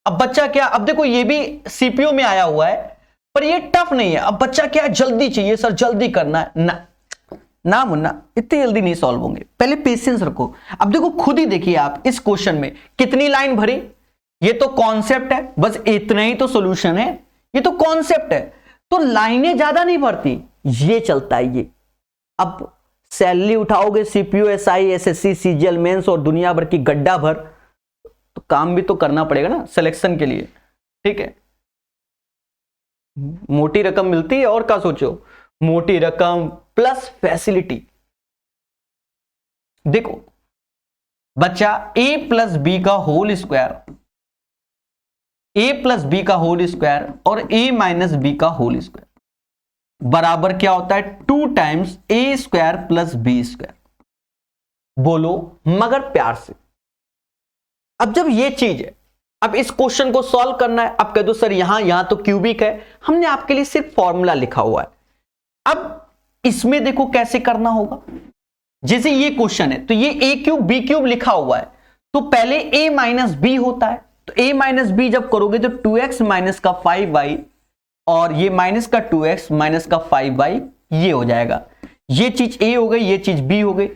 अब बच्चा क्या, अब देखो ये भी सीपीयू में आया हुआ है, पर ये टफ नहीं है। अब बच्चा क्या, जल्दी चाहिए सर, जल्दी करना है ना, ना मुन्ना इतनी जल्दी नहीं सॉल्व होंगे, पहले पेशेंस रखो। अब देखो खुद ही देखिए आप इस क्वेश्चन में कितनी लाइन भरी, ये तो कॉन्सेप्ट है, बस इतना ही तो सॉल्यूशन है, ये तो कॉन्सेप्ट है, तो लाइनें ज्यादा नहीं भरती, ये चलता है ये। अब सैलरी उठाओगे CPO, SI, SSC, CGL, mains और दुनिया भर की गड्ढा भर, तो काम भी तो करना पड़ेगा ना सिलेक्शन के लिए, ठीक है। मोटी रकम मिलती है और क्या सोचो, मोटी रकम प्लस फैसिलिटी। देखो बच्चा a प्लस बी का whole square, a plus b का होल स्क्वायर और a माइनस बी का होल स्क्वायर बराबर क्या होता है, 2 times a square plus b square. बोलो मगर प्यार से। अब जब ये चीज है, अब इस क्वेश्चन को सॉल्व करना है। अब कह दो सर यहां तो क्यूबिक है, हमने आपके लिए सिर्फ फॉर्मूला लिखा हुआ है। अब इसमें देखो कैसे करना होगा। जैसे ये क्वेश्चन है तो ये a क्यूब बी क्यूब लिखा हुआ है, तो पहले a माइनस बी होता है, तो a माइनस बी जब करोगे तो 2x माइनस का 5y और ये माइनस का 2x माइनस का 5y, ये हो जाएगा। ये चीज a हो गई, ये चीज b हो गई।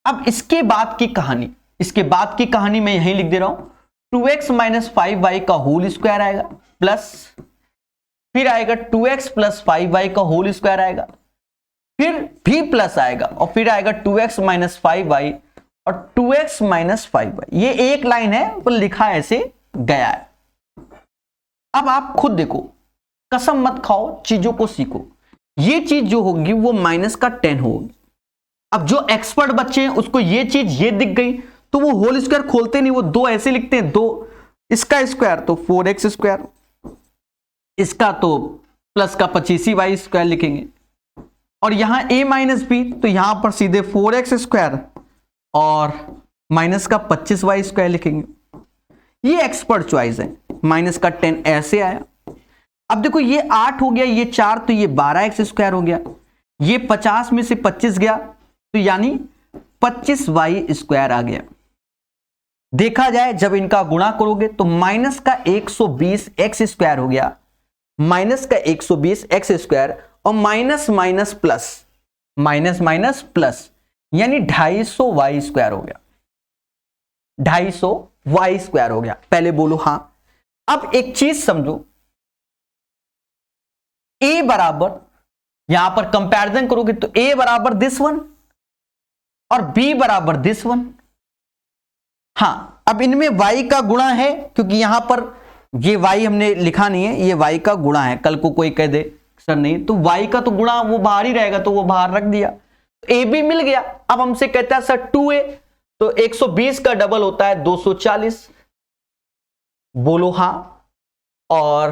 अब इसके बाद की कहानी, इसके बाद की कहानी मैं यहीं लिख दे रहा हूं, 2x माइनस 5y का होल स्क्वायर आएगा, प्लस फिर आएगा 2x प्लस 5y का होल स्क्वायर आएगा, फिर भी प्लस आएगा और फिर आएगा 2x माइनस 5y और 2x माइनस 5y। ये एक लाइन है वो लिखा ऐसे गया है। अब आप खुद देखो, कसम मत खाओ, चीजों को सीखो। ये चीज जो होगी वो माइनस का 10 होगी। अब जो एक्सपर्ट बच्चे हैं उसको ये चीज ये दिख गई तो वो होल स्क्वायर खोलते नहीं, वो 2 ऐसे लिखते हैं, 2 इसका स्क्वायर तो 4x स्क्वायर, इसका तो प्लस का 25y स्क्वायर लिखेंगे, और यहां a माइनस बी तो यहां पर सीधे 4x स्क्वायर और माइनस का 25y स्क्वायर लिखेंगे। ये एक्सपर्ट चॉइस है। माइनस का 10 ऐसे आया। अब देखो ये 8 हो गया, ये 4 तो ये 12x स्क्वायर हो गया, ये 50 में से 25 गया तो यानी 25y स्क्वायर आ गया। देखा जाए जब इनका गुणा करोगे तो माइनस का 120x स्क्वायर हो गया, माइनस का 120x स्क्वायर और minus minus plus, minus minus plus, यानी 250y स्क्वायर हो गया, 250y स्क्वायर हो गया। पहले बोलो हां। अब एक चीज समझो, a बराबर, यहां पर कंपैरिजन करोगे तो a बराबर दिस वन और b बराबर दिस वन। हां अब इनमें y का गुणा है, क्योंकि यहां पर ये y हमने लिखा नहीं है, ये y का गुणा है। कल को कोई कह दे सर नहीं, तो y का तो गुणा वो बाहर ही रहेगा, तो वो बाहर रख दिया, a भी मिल गया। अब हमसे कहता है सर 2a, तो 120 का डबल होता है 240, बोलो हाँ। और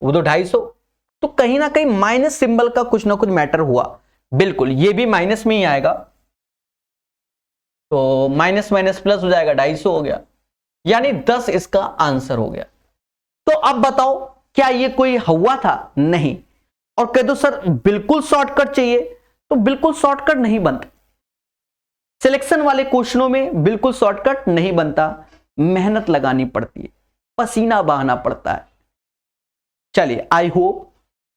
वो तो 250, तो कहीं ना कहीं माइनस सिंबल का कुछ ना कुछ मैटर हुआ। बिल्कुल, ये भी माइनस में ही आएगा, तो माइनस माइनस प्लस हो जाएगा, 250 हो गया, यानी 10 इसका आंसर हो गया। तो अब बताओ, क्या ये कोई हुआ था? नहीं। और कह दो सर बिल्कुल शॉर्टकट चाहिए, तो बिल्कुल शॉर्टकट नहीं बनता। सिलेक्शन वाले क्वेश्चनों में बिल्कुल शॉर्टकट नहीं बनता, मेहनत लगानी पड़ती है, पसीना बहाना पड़ता है। चलिए, आई होप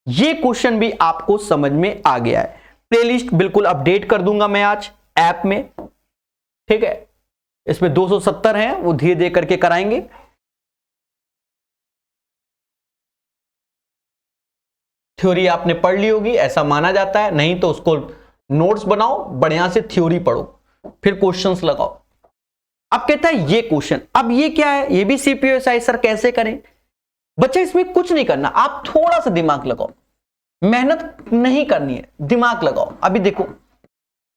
ये क्वेश्चन भी आपको समझ में आ गया है। प्लेलिस्ट बिल्कुल अपडेट कर दूंगा मैं आज ऐप में, ठीक है। इसमें 270 हैं, वो धीरे धीरे करके कराएंगे। थ्योरी आपने पढ़ ली होगी, ऐसा माना जाता है, नहीं तो उसको नोट्स बनाओ, बढ़िया से थ्योरी पढ़ो, फिर क्वेश्चंस लगाओ। अब कहता है ये क्वेश्चन, अब ये क्या है, ये भी सीपीयूएसआई सर कैसे करें? बच्चे इसमें कुछ नहीं करना, आप थोड़ा सा दिमाग लगाओ, मेहनत नहीं करनी है, दिमाग लगाओ। अभी देखो,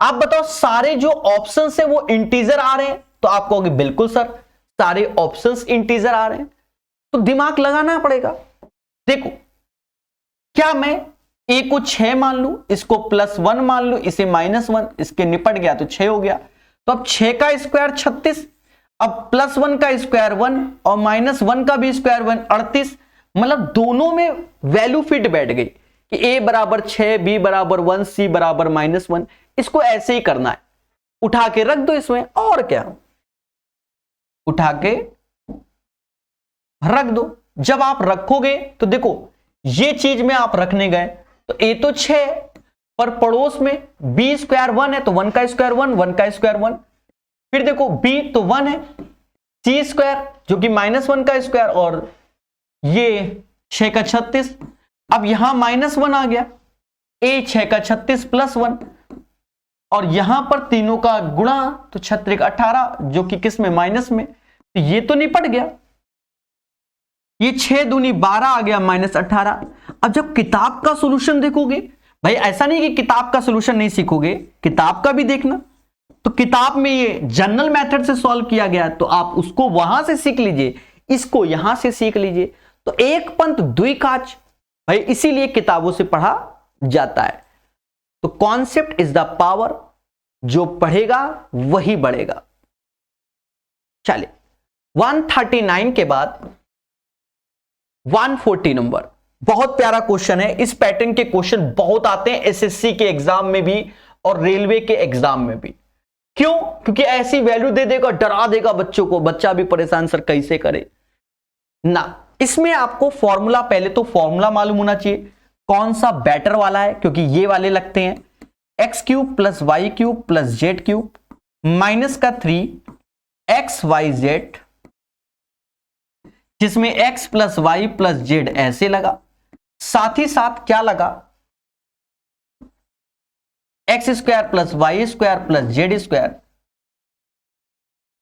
आप बताओ सारे जो ऑप्शंस है वो इंटीजर आ रहे हैं, तो आप कहोगे बिल्कुल सर सारे ऑप्शंस इंटीजर आ रहे हैं, तो दिमाग लगाना पड़ेगा। देखो, क्या मैं ए को 6 मान लू, इसको +1 मान लू, इसे -1, इसके निपट गया तो 6 हो गया। तो अब 6 का स्क्वायर 36, अब +1 का स्क्वायर 1 और -1 का भी स्क्वायर 1, 38। मतलब दोनों में वैल्यू फिट बैठ गई कि a बराबर 6, b बराबर 1, c बराबर -1। इसको ऐसे ही करना है, उठा के रख दो इसमें, और क्या, उठा के रख दो। जब आप रखोगे तो देखो, ये चीज में आप रखने गए तो a तो 6 पर पड़ोस में b स्क्वायर 1 है, तो 1 का स्क्वायर 1, 1 का स्क्वायर 1। फिर देखो b तो 1 है, c स्क्वायर जो कि -1 का स्क्वायर, और ये 6 का 36। अब यहां -1 आ गया, a 6 का 36 +1, और यहां पर तीनों का गुणा तो 36 18, जो कि किस में, माइनस में, तो ये तो निपट गया। ये 6 दूनी 12 आ गया, -18। अब जब किताब का सॉल्यूशन देखोगे, भाई ऐसा नहीं कि किताब का सॉल्यूशन नहीं सीखोगे, किताब का भी देखना। तो किताब में ये जनरल मेथड से सॉल्व किया गया, तो आप उसको वहां से सीख लीजिए, इसको यहां से सीख लीजिए। तो एक पंथ दुई काज, भाई इसीलिए किताबों से पढ़ा जाता है। तो कॉन्सेप्ट इज द पावर, जो पढ़ेगा वही बढ़ेगा। चलिए, 139 के बाद 140 नंबर, बहुत प्यारा क्वेश्चन है। इस पैटर्न के क्वेश्चन बहुत आते हैं एसएससी के एग्जाम में भी और रेलवे के एग्जाम में भी। क्यों? क्योंकि ऐसी वैल्यू दे देगा, डरा देगा बच्चों को, बच्चा भी परेशान, सर कैसे करे ना। इसमें आपको फॉर्मूला, पहले तो फॉर्मूला मालूम होना चाहिए, कौन सा बेटर वाला है, क्योंकि ये वाले लगते हैं x³ + y³ + z³ -3 xyz, जिसमें x + y + z ऐसे लगा। साथ ही साथ क्या लगा, x² + y² + z²।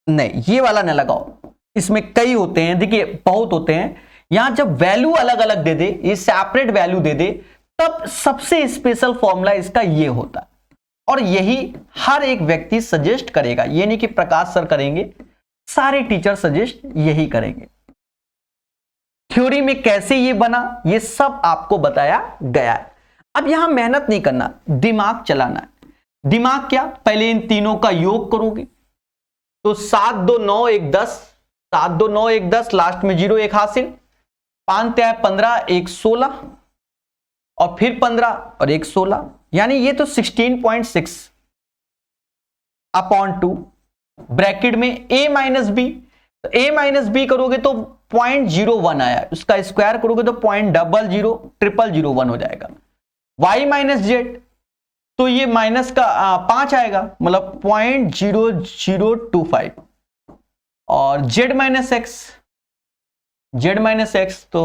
नहीं, ये वाला न लगाओ, इसमें कई होते हैं, देखिए बहुत होते हैं। यहां जब वैल्यू अलग अलग दे दे, ये सेपरेट वैल्यू दे दे, तब सबसे स्पेशल फॉर्मूला इसका ये होता है, और यही हर एक व्यक्ति सजेस्ट करेगा। ये नहीं कि प्रकाश सर करेंगे, सारे टीचर सजेस्ट यही करेंगे। थ्योरी में कैसे ये बना, ये सब आपको बताया गया है। अब यहां मेहनत नहीं करना, दिमाग चलाना है। दिमाग क्या, पहले इन तीनों का योग करोगे, तो 7 2 9 1 10, 7 2 9 1 10, लास्ट में 0 1 हासिल, 5 3 15 1 16, और फिर 15 और 1 16, यानी ये तो 16.6 अपॉन 2 ब्रैकेट में a - b। तो a - b करोगे तो 0.01 आया, उसका स्क्वायर करोगे तो 0.000001 हो जाएगा। y - z, तो ये माइनस का 5 आएगा, मतलब 0.0025, और z - x तो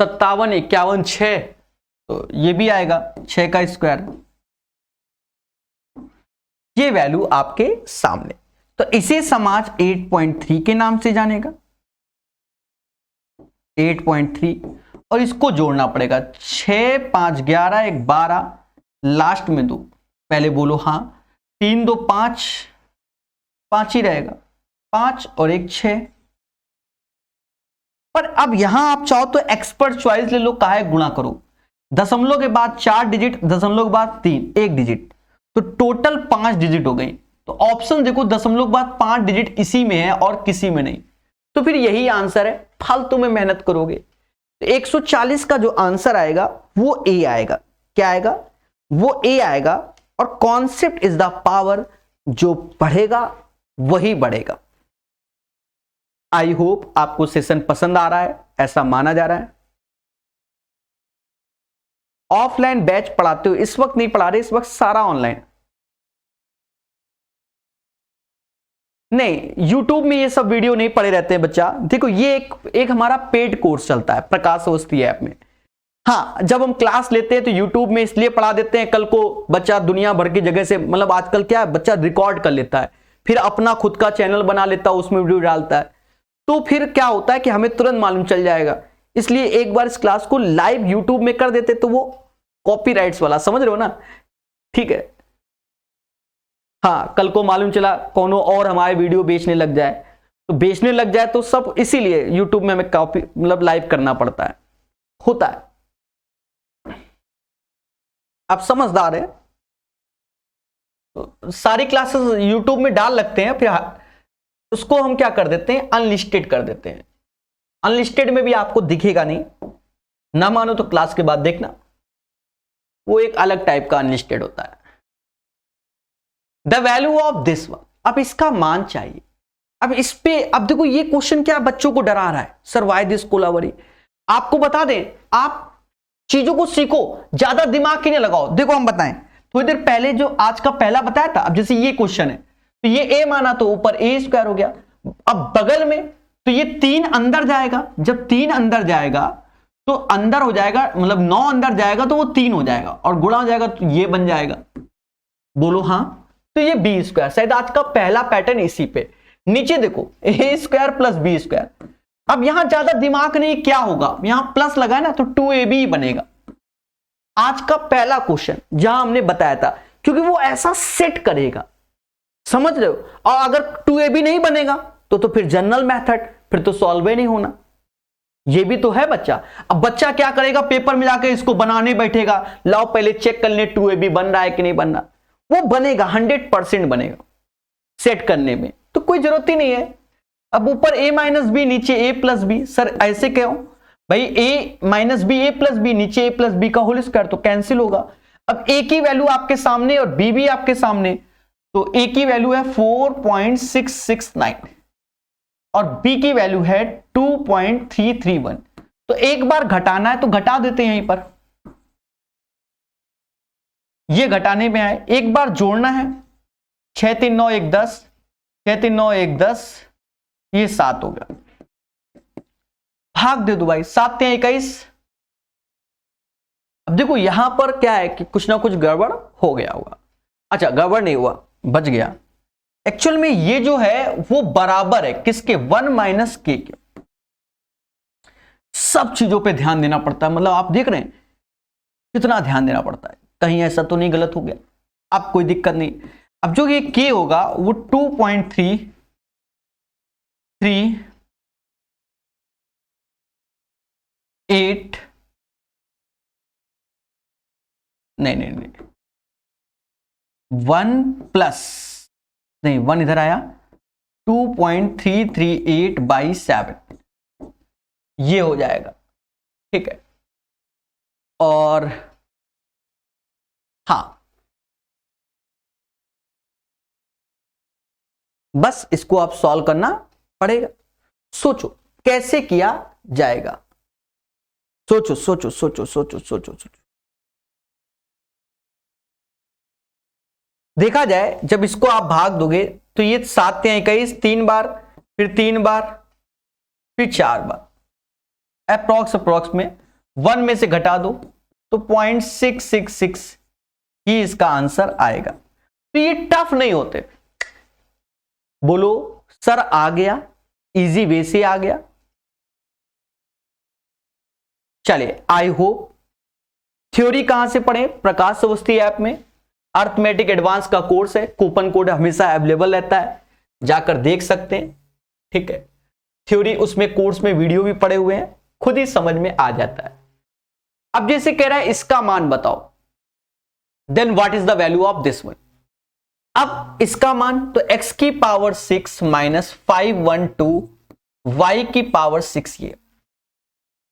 57 51 6, तो ये भी आएगा 6 का स्क्वायर। ये वैल्यू आपके सामने, तो इसे समाज 8.3 के नाम से जानेगा, 8.3, और इसको जोड़ना पड़ेगा 6 5 11 1 12, लास्ट में 2, पहले बोलो हाँ, 3 2 5 5 ही रहेगा, 5 और 1 6। पर अब यहां आप चाहो तो एक्सपर्ट चॉइस ले लो, काहे गुणा करो, दशमलव के बाद 4 डिजिट, दशमलव के बाद 3 1 डिजिट, तो टोटल 5 डिजिट हो गई। तो ऑप्शन देखो दशमलव के बाद 5 डिजिट इसी में है और किसी में नहीं, तो फिर यही आंसर है, फालतू में मेहनत करोगे। तो 140 का जो आंसर आएगा वो ए आएगा। क्या आएगा? वो ए आएगा। और कॉन्सेप्ट इज द पावर, जो बढ़ेगा वही बढ़ेगा। आई होप आपको सेशन पसंद आ रहा है, ऐसा माना जा रहा है। ऑफलाइन बैच पढ़ाते हो, इस वक्त नहीं पढ़ा रहे, इस वक्त सारा ऑनलाइन। नहीं, यूट्यूब में ये सब वीडियो नहीं पड़े रहते हैं बच्चा। देखो ये एक हमारा पेड कोर्स चलता है प्रकाश अवस्थी ऐप में। हाँ, जब हम क्लास लेते हैं तो यूट्यूब में इसलिए पढ़ा देते हैं, कल को बच्चा दुनिया भर की जगह से, मतलब आजकल क्या है, बच्चा रिकॉर्ड कर लेता है, फिर अपना खुद का चैनल बना लेता है, उसमें वीडियो डालता है, तो फिर क्या होता है कि हमें तुरंत मालूम चल जाएगा। इसलिए एक बार इस क्लास को लाइव यूट्यूब में कर देते तो वो कॉपीराइट्स वाला, समझ रहे हो ना? ठीक है। हाँ, कल को मालूम चला कोनो और हमारे वीडियो बेचने लग जाए, तो बेचने लग जाए तो सब, इसीलिए यूट्यूब में हमें कॉपी मतलब लाइव करना पड़ता है, होता है। आप समझदार है, तो सारी क्लासेस यूट्यूब में डाल लगते हैं, फिर उसको हम क्या कर देते हैं, अनलिस्टेड कर देते हैं। अनलिस्टेड में भी आपको दिखेगा नहीं, ना मानो तो क्लास के बाद देखना, वो एक अलग टाइप का अनलिस्टेड होता है। The value of this one, अब इसका मान चाहिए। अब इस पे, अब देखो ये क्वेश्चन क्या बच्चों को डरा रहा है, सर व्हाई दिस कोलावरी। आपको बता दें, आप चीजों को सीखो, ज्यादा दिमाग ही नहीं लगाओ। देखो हम बताएं, थोड़ी देर पहले जो आज का पहला बताया था, अब जैसे ये क्वेश्चन है तो ये ए माना तो ऊपर ए स्क्वायर हो गया, अब बगल में तो ये 3 अंदर जाएगा, जब 3 अंदर जाएगा तो अंदर हो जाएगा, मतलब 9 अंदर जाएगा तो वो 3 हो जाएगा, और गुणा हो जाएगा तो ये बन जाएगा। बोलो हाँ, तो ये बी स्क्वायर, शायद आज का पहला पैटर्न इसी पे। नीचे देखो ए स्क्वायर प्लस बी स्क्वायर, अब यहां ज्यादा दिमाग नहीं, क्या होगा, यहां प्लस लगा ना तो 2ab बनेगा। आज का पहला क्वेश्चन जहां हमने बताया था, क्योंकि वो ऐसा सेट करेगा, समझ रहे हो। और अगर 2ab नहीं बनेगा तो फिर जनरल मेथड, फिर तो सॉल्व ही नहीं होना। ये भी तो है बच्चा। अब बच्चा क्या करेगा, पेपर में जाकर इसको बनाने बैठेगा, लाओ पहले चेक कर ले 2ab बन रहा है कि नहीं बन रहा। वो बनेगा, 100% बनेगा सेट करने में, तो कोई जरूरत ही नहीं है। अब ऊपर a माइनस बी, नीचे a प्लस बी। सर ऐसे क्यों भाई, a minus b, a plus b, नीचे a प्लस बी का होल स्क्वायर, तो कैंसिल होगा। अब a की वैल्यू आपके सामने और b भी आपके सामने, तो a की वैल्यू है 4.669 और b की वैल्यू है 2.331। तो एक बार घटाना है तो घटा देते हैं यहीं पर, ये घटाने में आए। एक बार जोड़ना है, 6 3 9 1 10, 6 3 9 1 10, ये 7 हो गया। भाग दे दो भाई, 7 3 21। अब देखो यहां पर क्या है कि कुछ ना कुछ गड़बड़ हो गया होगा। अच्छा, गड़बड़ नहीं हुआ, बच गया। एक्चुअल में ये जो है वो बराबर है किसके, 1 माइनस के के। सब चीजों पे ध्यान देना पड़ता है, मतलब आप देख रहे हैं कितना ध्यान देना पड़ता है, कहीं ऐसा तो नहीं गलत हो गया। अब कोई दिक्कत नहीं। अब जो ये के होगा वो 2.33 8 नहीं 1 प्लस नहीं 1 इधर आया, 2.338 बाई 7 ये हो जाएगा, ठीक है। और हाँ, बस इसको आप सॉल्व करना पड़ेगा। सोचो कैसे किया जाएगा, सोचो सोचो सोचो सोचो सोचो सोचो। देखा जाए जब इसको आप भाग दोगे तो ये 7 3 21 3 बार, फिर 3 बार, फिर 4 बार, अप्रोक्स में 1 में से घटा दो तो 0.666 ही इसका आंसर आएगा। तो ये टफ नहीं होते। बोलो सर आ गया, इजी वे से आ गया। चलिए, आई होप थ्योरी कहां से पढ़े, प्रकाश अवस्थी ऐप में अर्थमेटिक एडवांस का कोर्स है, कूपन कोड हमेशा अवेलेबल रहता है। जाकर देख सकते हैं, ठीक है। थ्योरी उसमें कोर्स में वीडियो भी पड़े हुए हैं, खुद ही समझ में आ जाता है। अब जैसे कह रहा है इसका मान बताओ, then what is the value of this one. अब इसका मान तो x की पावर 6 माइनस 512 y की पावर 6 ये।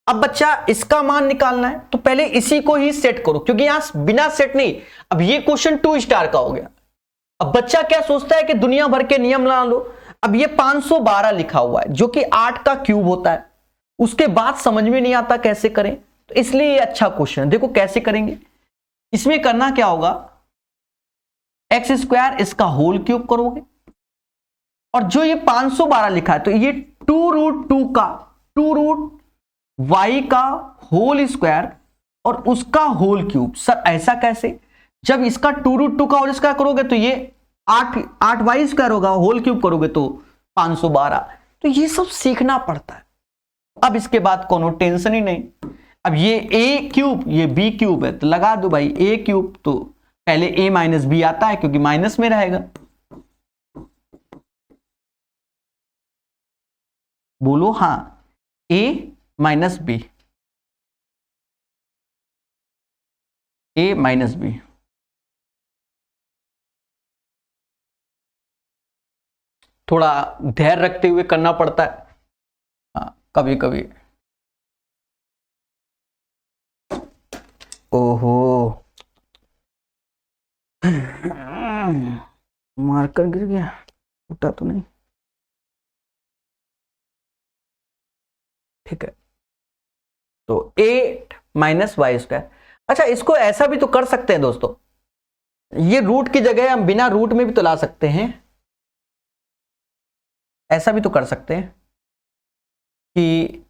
अब बच्चा इसका मान निकालना है तो पहले इसी को ही सेट करो, क्योंकि यहां बिना सेट नहीं। अब ये क्वेश्चन 2 स्टार का हो गया। अब बच्चा क्या सोचता है कि दुनिया भर के नियम ला लो। अब ये 512 लिखा हुआ है जो कि 8 का क्यूब होता है, उसके बाद समझ में नहीं आता कैसे करें, तो इसलिए ये अच्छा क्वेश्चन है। देखो कैसे करेंगे, इसमें करना क्या होगा, एक्स स्क्वायर इसका होल क्यूब करोगे, और जो ये 512 लिखा है तो ये 2√2 का 2 y का होल स्क्वायर और उसका होल क्यूब। सर ऐसा कैसे, जब इसका 2√2 का होल स्क्वायर करोगे तो ये 8 वाई स्क्वायर होगा, होल क्यूब करोगे तो 512। तो ये सब सीखना पड़ता है। अब इसके बाद कोनो टेंशन ही नहीं। अब ये a क्यूब ये b क्यूब है तो लगा दो भाई a क्यूब, तो पहले a माइनस बी आता है क्योंकि माइनस में रहेगा। बोलो हाँ, a minus b, a minus b. थोड़ा धैर्य रखते हुए करना पड़ता है, हाँ कभी कभी। ओहो मार्कर गिर गया, उठा तो नहीं, ठीक है। तो 8 माइनस वाई स्क्वायर। अच्छा इसको ऐसा भी तो कर सकते हैं दोस्तों, ये रूट की जगह हम बिना रूट में भी तो ला सकते हैं। ऐसा भी तो कर सकते हैं कि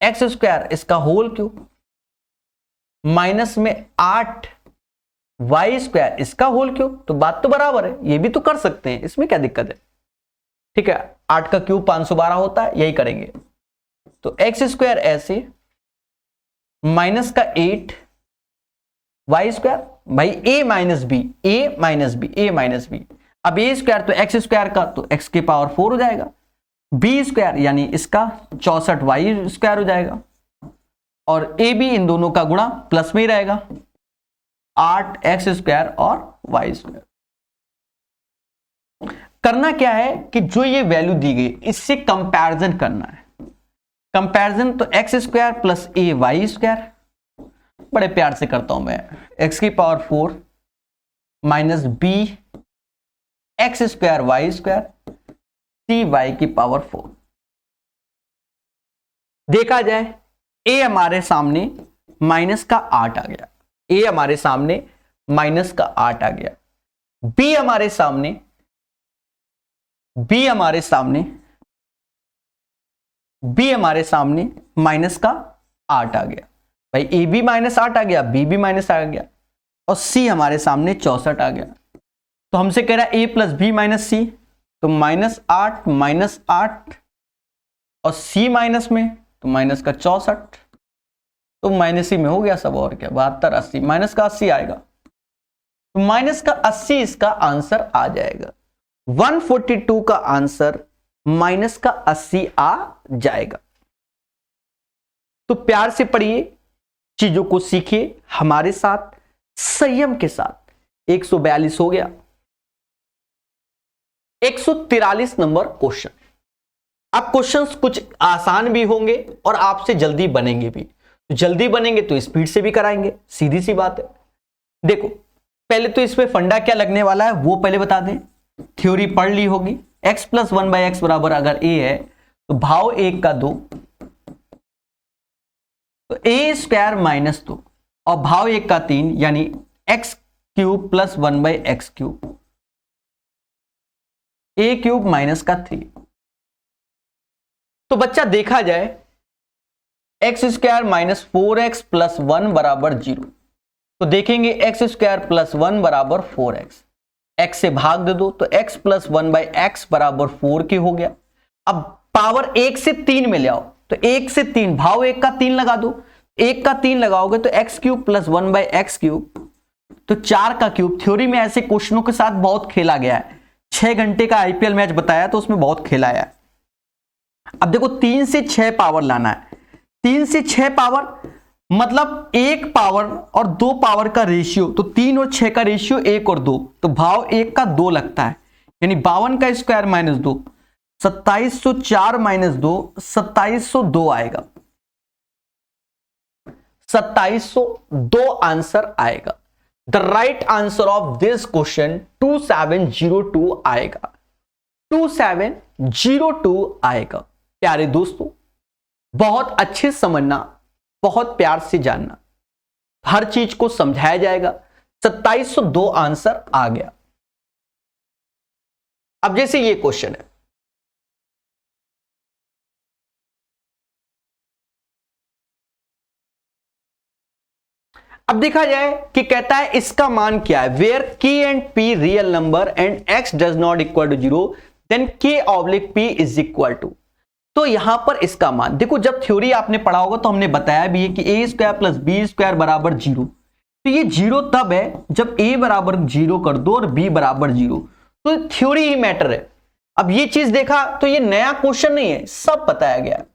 एक्स स्क्वायर इसका होल क्यूब माइनस में 8 वाई स्क्वायर इसका होल क्यूब, तो बात तो बराबर है, ये भी तो कर सकते हैं, इसमें क्या दिक्कत है। ठीक है, 8 का क्यूब 512 होता है, यही करेंगे। तो एक्स स्क्वायर ऐसे माइनस का 8 वाई स्क्वायर, भाई ए माइनस बी, ए माइनस बी, ए माइनस बी। अब ए स्क्वायर तो एक्स स्क्वायर का तो एक्स के पावर 4 हो जाएगा, बी स्क्वायर यानी इसका 64 वाई स्क्वायर हो जाएगा, और ए बी इन दोनों का गुणा प्लस में ही रहेगा, 8 एक्स स्क्वायर और वाई स्क्वायर। करना क्या है कि जो ये वैल्यू दी गई इससे कंपैरिजन करना है। कंपैरिजन तो x square plus a y square, बड़े प्यार से करता हूं मैं, एक्स की power 4 minus b x square y square c y की पावर 4। देखा जाए ए हमारे सामने माइनस का 8 आ गया, ए हमारे सामने माइनस का 8 आ गया, बी हमारे सामने माइनस का 8 आ गया, भाई ए भी माइनस 8 आ गया, बी भी माइनस आ गया, और सी हमारे सामने 64 आ गया। तो हमसे कह रहा है ए प्लस बी माइनस सी, तो -8 -8 और सी माइनस में तो माइनस का 64, तो माइनस ही में हो गया सब, और क्या 72 80 माइनस का 80 आएगा, तो माइनस का 80 इसका आंसर आ जाएगा। 142 का आंसर माइनस का 80 आ जाएगा। तो प्यार से पढ़िए, चीजों को सीखिए हमारे साथ, संयम के साथ। 142 हो गया। 143 नंबर क्वेश्चन। अब क्वेश्चंस कुछ आसान भी होंगे और आपसे जल्दी बनेंगे भी। तो जल्दी बनेंगे तो स्पीड से भी कराएंगे, सीधी सी बात है। देखो पहले तो इसमें फंडा क्या लगने वाला है वो पहले बता दें। थ्योरी पढ़ ली होगी। x प्लस 1/x बराबर अगर a है तो भाव 1 का 2, तो a स्क्वायर माइनस 2 और भाव 1 का 3 यानी x cube plus 1/x cube, a cube minus का 3। तो बच्चा देखा जाए x square minus 4x plus 1 बराबर 0, तो देखेंगे एक्स स्क्वायर प्लस 1 बराबर 4x, x से भाग दे दो तो x प्लस 1/x बराबर 4 के हो गया। अब पावर 1 से 3 में ले आओ, तो 1 से 3 भाव 1 का 3 लगा दो, 1 का 3 लगाओगे तो x cube plus 1/x cube, तो 4 का क्यूब। थ्योरी में ऐसे क्वेश्चनों के साथ बहुत खेला गया है, 6 घंटे का आईपीएल मैच बताया तो उसमें बहुत खेला है। अब देखो 3 से 6 पावर लाना है। 3 से 6 पावर मतलब 1 पावर और 2 पावर का रेशियो, तो 3 और 6 का रेशियो 1 और 2, तो भाव 1 का 2 लगता है, यानी 52 का स्क्वायर माइनस 2, 2704 माइनस 2, 2702 आएगा। 2702 आंसर आएगा। The right answer of this question 2702 आएगा। 2702 आएगा। प्यारे दोस्तों, बहुत अच्छे समझना, बहुत प्यार से जानना, हर चीज को समझाया जाएगा। 2702 आंसर आ गया। अब जैसे ये क्वेश्चन है, अब देखा जाए कि कहता है इसका मान क्या है। Where k and p real number and x does not equal to 0 then k oblique p is equal to. तो यहां पर इसका मान देखो, जब थ्योरी आपने पढ़ा होगा तो हमने बताया भी है कि a square plus b square बराबर 0। तो ये 0 तब है जब a बराबर 0 कर दो और b बराबर 0, तो थ्योरी ही मैटर है। अब ये चीज देखा तो ये नया क्वेश्चन नहीं है, सब बताया गया है।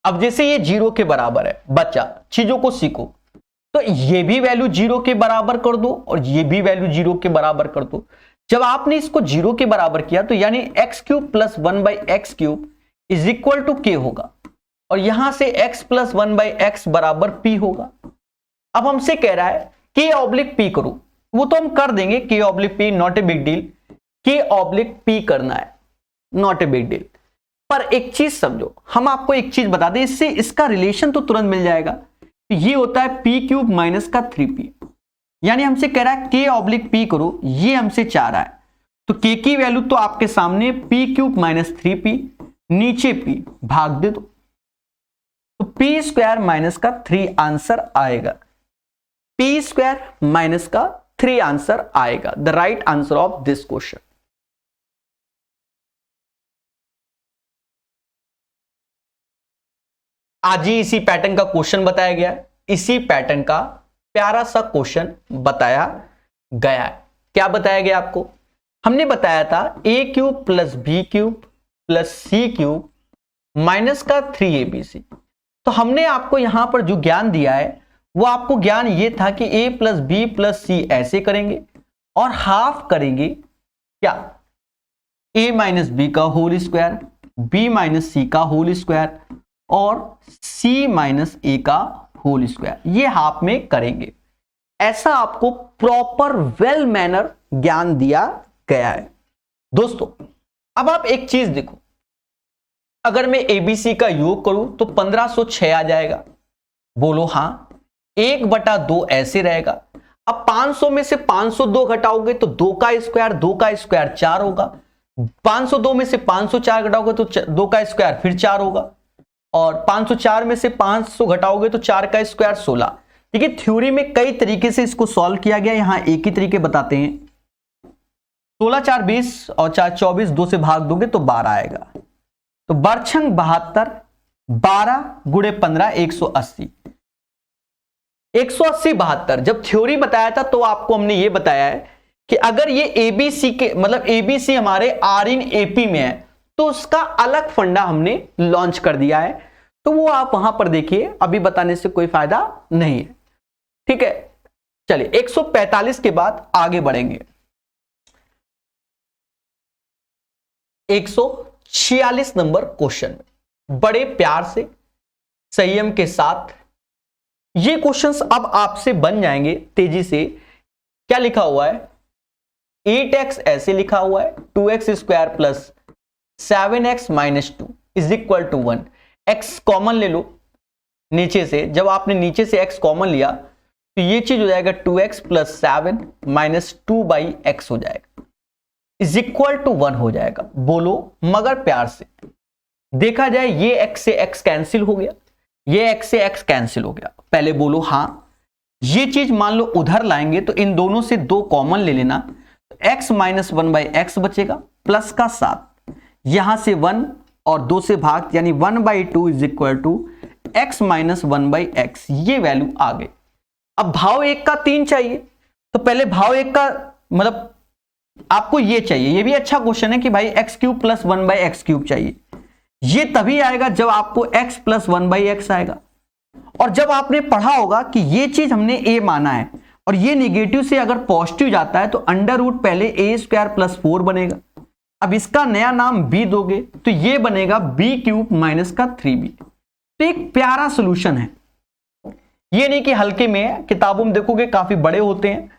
अब जैसे ये 0 के बराबर है, बच्चा चीजों को सीखो, तो ये भी वैल्यू 0 के बराबर कर दो और ये भी वैल्यू 0 के बराबर कर दो। जब आपने इसको 0 के बराबर किया तो यानी x cube plus 1/x cube is equal to k होगा, और यहां से x प्लस 1/x बराबर p होगा। अब हमसे कह रहा है k ऑब्लिक p करो, वो तो हम कर देंगे, k oblique p not a big deal, k oblique p करना है, नॉट ए बिग डील। पर एक चीज समझो, हम आपको एक चीज बता दें, इससे इसका रिलेशन तो तुरंत मिल जाएगा। तो ये होता है p क्यूब माइनस का 3p, यानी हमसे कह रहा है k ऑब्लिक p करो, ये हमसे चाह रहा है। तो k की वैल्यू तो आपके सामने p क्यूब माइनस 3p, नीचे p भाग दे दो, तो p स्क्वायर माइनस का 3 आंसर आएगा। p स्क्वायर माइनस का 3 आंसर आएगा। The right answer of this question. आज ही इसी पैटर्न का क्वेश्चन बताया गया, इसी पैटर्न का प्यारा सा क्वेश्चन बताया गया है। क्या बताया गया आपको? हमने बताया था a cube plus b cube plus c cube minus का 3abc। तो हमने आपको यहां पर जो ज्ञान दिया है वो आपको ज्ञान ये था कि a प्लस बी प्लस सी ऐसे करेंगे और हाफ करेंगे क्या, a माइनस बी का होल स्क्वायर, b माइनस सी का होल स्क्वायर और c माइनस ए का होल स्क्वायर, ये हाफ में करेंगे। ऐसा आपको प्रॉपर वेल मैनर ज्ञान दिया गया है। दोस्तों अब आप एक चीज देखो, अगर मैं एबीसी का योग करूं तो 1506 आ जाएगा, बोलो हां। 1/2 ऐसे रहेगा। अब 500 में से 502 घटाओगे तो 2 का स्क्वायर 4 होगा। 502 में से 504 घटाओगे तो 2 का स्क्वायर फिर 4 होगा, और 504 में से 500 घटाओगे तो 4 का स्क्वायर 16। देखिए थ्योरी में कई तरीके से इसको सॉल्व किया गया, यहां एक ही तरीके बताते हैं। 16 4 20 और 4 24, 2 से भाग दोगे तो 12 आएगा। तो बरछंग 72, 12 गुणे 15 180, 180 72। जब थ्योरी बताया था तो आपको हमने ये बताया है कि अगर ये एबीसी के मतलब एबीसी हमारे आर इन एपी में है तो उसका अलग फंडा हमने लॉन्च कर दिया है। तो वो आप वहां पर देखिए, अभी बताने से कोई फायदा नहीं है, ठीक है। चलिए 145 के बाद आगे बढ़ेंगे। 146 नंबर क्वेश्चन में बड़े प्यार से संयम के साथ ये क्वेश्चंस अब आपसे बन जाएंगे तेजी से। क्या लिखा हुआ है? 8x ऐसे लिखा हुआ है, 2x square plus 7x minus 2 is equal to 1। x common ले लो नीचे से, जब आपने नीचे से x कॉमन लिया तो ये चीज हो जाएगा 2x प्लस 7 माइनस 2/x हो जाएगा, इज इक्वल टू 1 हो जाएगा। बोलो मगर प्यार से। देखा जाए ये x से x कैंसिल हो गया, ये x से x कैंसिल हो गया। पहले बोलो हाँ। ये चीज मान लो उधर लाएंगे तो इन दोनों से 2 कॉमन ले लेना, तो x माइनस 1/x बचेगा प्लस का 7, यहां से 1 और 2 से भाग, यानी 1/2 is equal to x minus 1/x, ये वैल्यू आ गई। अब भाव 1 का 3 चाहिए, तो पहले भाव 1 का मतलब आपको ये चाहिए, ये भी अच्छा क्वेश्चन है कि भाई x³ प्लस 1/x³ चाहिए। ये तभी आएगा जब आपको x प्लस 1/x आएगा। और जब आपने पढ़ा होगा कि ये चीज हमने a माना है और ये निगेटिव से अगर पॉजिटिव जाता है तो अंडर रूट पहले a² प्लस 4 बनेगा। अब इसका नया नाम b दोगे तो ये बनेगा b³ माइनस का 3b। तो एक प्यारा सोल्यूशन है, ये नहीं कि हल्के में, किताबों में देखोगे काफी बड़े होते हैं।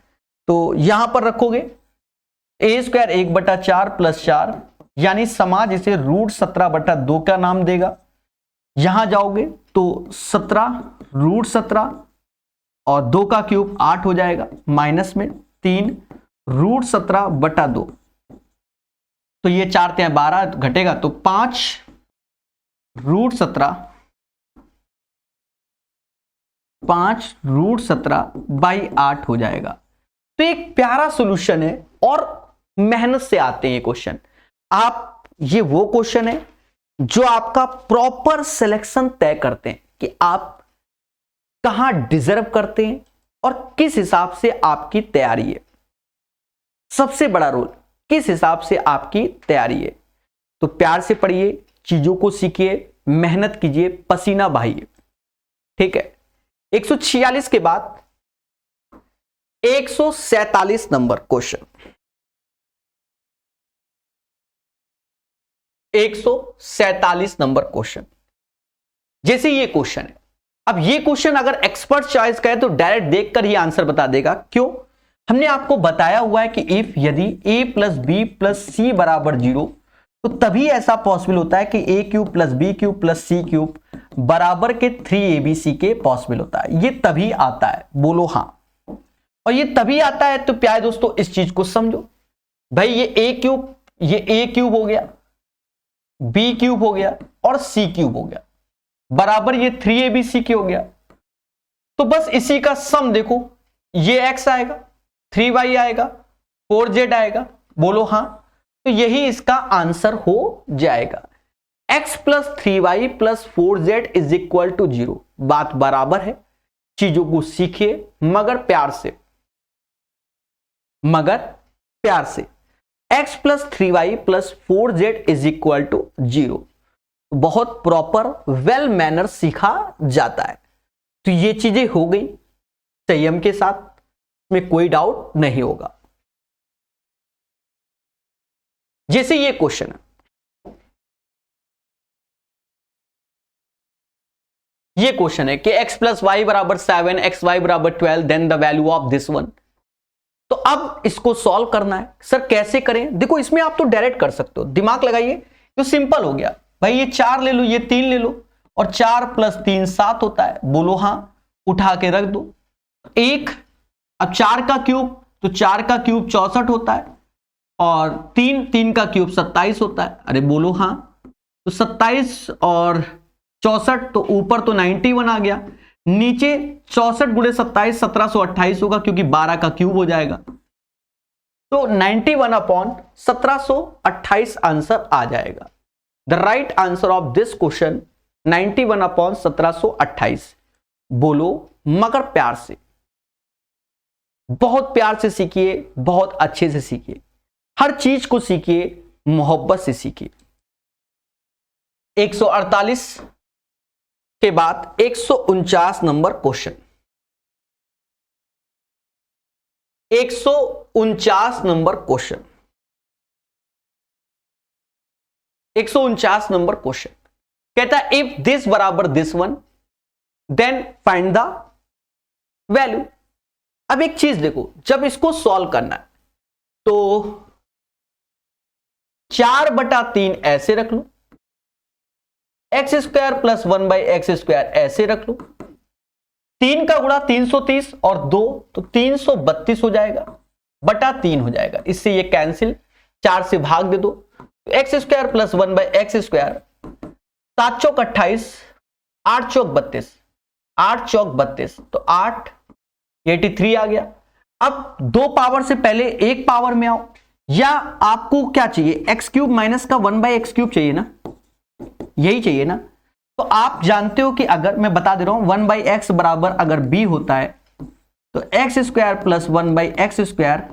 तो यहां पर रखोगे a² 1/4 प्लस 4, यानी समाज इसे √17/2 का नाम देगा। यहां जाओगे तो 17 √17 और 2 का क्यूब 8 हो जाएगा, माइनस में 3 √17/2, तो ये 4 × 12 घटेगा तो 5 √17/8 हो जाएगा। तो एक प्यारा सॉल्यूशन है और मेहनत से आते हैं ये क्वेश्चन। आप ये वो क्वेश्चन है जो आपका प्रॉपर सिलेक्शन तय करते हैं कि आप कहां डिजर्व करते हैं और किस हिसाब से आपकी तैयारी है। सबसे बड़ा रोल किस हिसाब से आपकी तैयारी है। तो प्यार से पढ़िए, चीजों को सीखिए, मेहनत कीजिए, पसीना बहाइए, ठीक है। 146 के बाद 147 नंबर क्वेश्चन, 147 नंबर क्वेश्चन। जैसे ये क्वेश्चन है, अब ये क्वेश्चन अगर एक्सपर्ट चॉइस का है तो डायरेक्ट देखकर ही आंसर बता देगा। क्यों? हमने आपको बताया हुआ है कि इफ यदि a प्लस बी प्लस सी बराबर 0 तो तभी ऐसा पॉसिबल होता है कि a³ plus b³ plus c³ बराबर के 3abc के पॉसिबल होता है। ये तभी आता है, बोलो हाँ। और ये तभी आता है तो प्यारे दोस्तों इस चीज को समझो भाई, ये a³ हो गया, b³ हो गया और c³ हो गया, बराबर ये 3abc के हो गया। तो बस इसी का सम देखो, ये x आएगा, 3y आएगा, 4z आएगा, बोलो हाँ। तो यही इसका आंसर हो जाएगा। x plus 3y plus 4z is equal to 0। बात बराबर है, चीजों को सीखिए मगर प्यार से, x plus 3y plus 4z is equal to 0 बहुत प्रॉपर वेल मैनर सीखा जाता है। तो ये चीजें हो गई संयम के साथ, में कोई डाउट नहीं होगा। जैसे ये क्वेश्चन है, ये क्वेश्चन है कि x प्लस वाई बराबर 7, xy बराबर 12, then the value of this one. तो अब इसको सॉल्व करना है। सर कैसे करें? देखो इसमें आप तो डायरेक्ट कर सकते हो, दिमाग लगाइए, तो सिंपल हो गया भाई। ये 4 ले लो, ये 3 ले लो, और 4 प्लस 3 7 होता है, बोलो हाँ। उठा के रख दो एक। अब 4 का क्यूब, तो 4 का क्यूब 64 होता है, और 3 का क्यूब 27 होता है, अरे बोलो हाँ। तो 27 और 64, तो ऊपर तो 91 आ गया, नीचे 64 गुणे 27 1728 होगा, क्योंकि 12 का क्यूब हो जाएगा। तो 91/1728 आंसर आ जाएगा। The right answer of this question 91/1728। बोलो मगर प्यार से, बहुत प्यार से सीखिए, बहुत अच्छे से सीखिए, हर चीज को सीखिए, मोहब्बत से सीखिए। 148 के बाद 149 number question, 149 number question, 149 number question कहता है इफ दिस बराबर this one then find the value. अब एक चीज देखो, जब इसको सॉल्व करना है तो 4/3 ऐसे रख लो, x² प्लस 1/x² ऐसे रख लो, 3 का गुणा 330 और 2 तो 332 हो जाएगा, बटा 3 हो जाएगा। इससे ये कैंसिल, 4 से भाग दे दो, x² प्लस 1/x², 7 चौक 28, 8 चौक 32, 8 चौक 32, तो 8 83 आ गया। अब 2 पावर से पहले 1 पावर में आओ, या आपको क्या चाहिए, x³ माइनस का 1/x³ चाहिए ना, यही चाहिए ना। तो आप जानते हो कि अगर मैं बता दे रहा हूं 1/x बराबर अगर b होता है तो x square plus 1/x square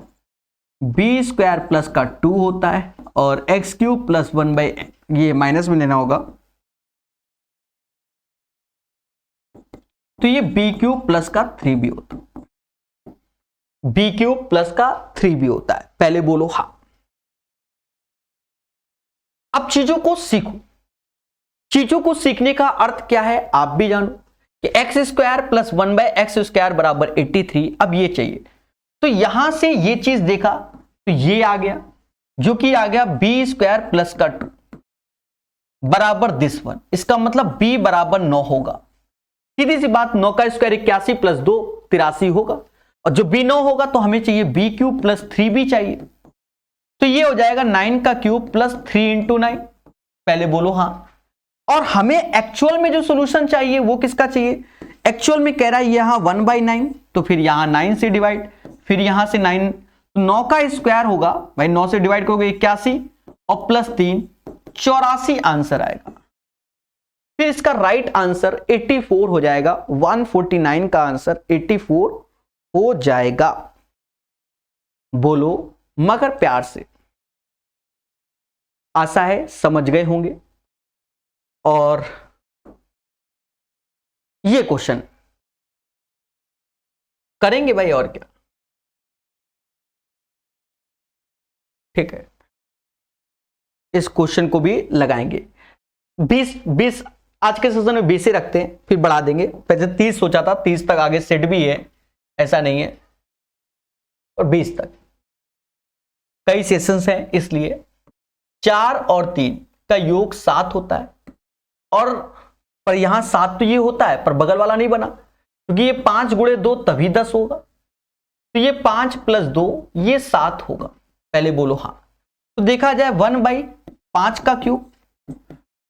b square plus का 2 होता है और x क्यूब प्लस 1 ये माइनस में लेना होगा तो ये b क्यूब प्लस का 3b होता है, b क्यूब प्लस का 3b होता है। पहले बोलो हाँ। अब चीजों को सीखो। चीजों को सीखने का अर्थ क्या है आप भी जानो कि x square plus 1/x square बराबर 83। अब ये चाहिए तो यहां से ये चीज देखा तो ये आ गया जो कि आ गया बी स्क्वायर प्लस का 2 बराबर दिस वन। इसका मतलब b बराबर 9 होगा। सीधी सी बात, 9 का स्क्वायर 81 प्लस 2 83 होगा और जो b 9 होगा तो हमें चाहिए b क्यूब प्लस 3b चाहिए। तो ये हो जाएगा 9 का क्यूब प्लस 3 इंटू 9। पहले बोलो हाँ। और हमें एक्चुअल में जो सॉल्यूशन चाहिए वो किसका चाहिए? एक्चुअल में कह रहा है यहां 1/9 तो फिर यहां 9 से डिवाइड, फिर यहां से 9 9 का स्क्वायर होगा भाई, 9 से डिवाइड करोगे 81 और प्लस 3 84 आंसर आएगा। फिर इसका राइट आंसर 84 हो जाएगा। 149 का आंसर 84 हो जाएगा। बोलो मगर प्यार से। आशा है समझ गए होंगे। और ये क्वेश्चन करेंगे भाई और क्या, ठीक है। इस क्वेश्चन को भी लगाएंगे। 20 आज के सेशन में 20 से रखते हैं, फिर बढ़ा देंगे। पहले 30 सोचा था, 30 तक आगे सेट भी है, ऐसा नहीं है। और 20 तक कई सेशंस हैं, इसलिए 4 और 3 का योग 7 होता है। और पर यहां 7 तो ये होता है पर बगल वाला नहीं बना क्योंकि ये 5 गुणे 2 तभी 10 होगा। तो ये 5 प्लस 2 ये 7 होगा। पहले बोलो हाँ। तो देखा जाए 1/5 का क्यूब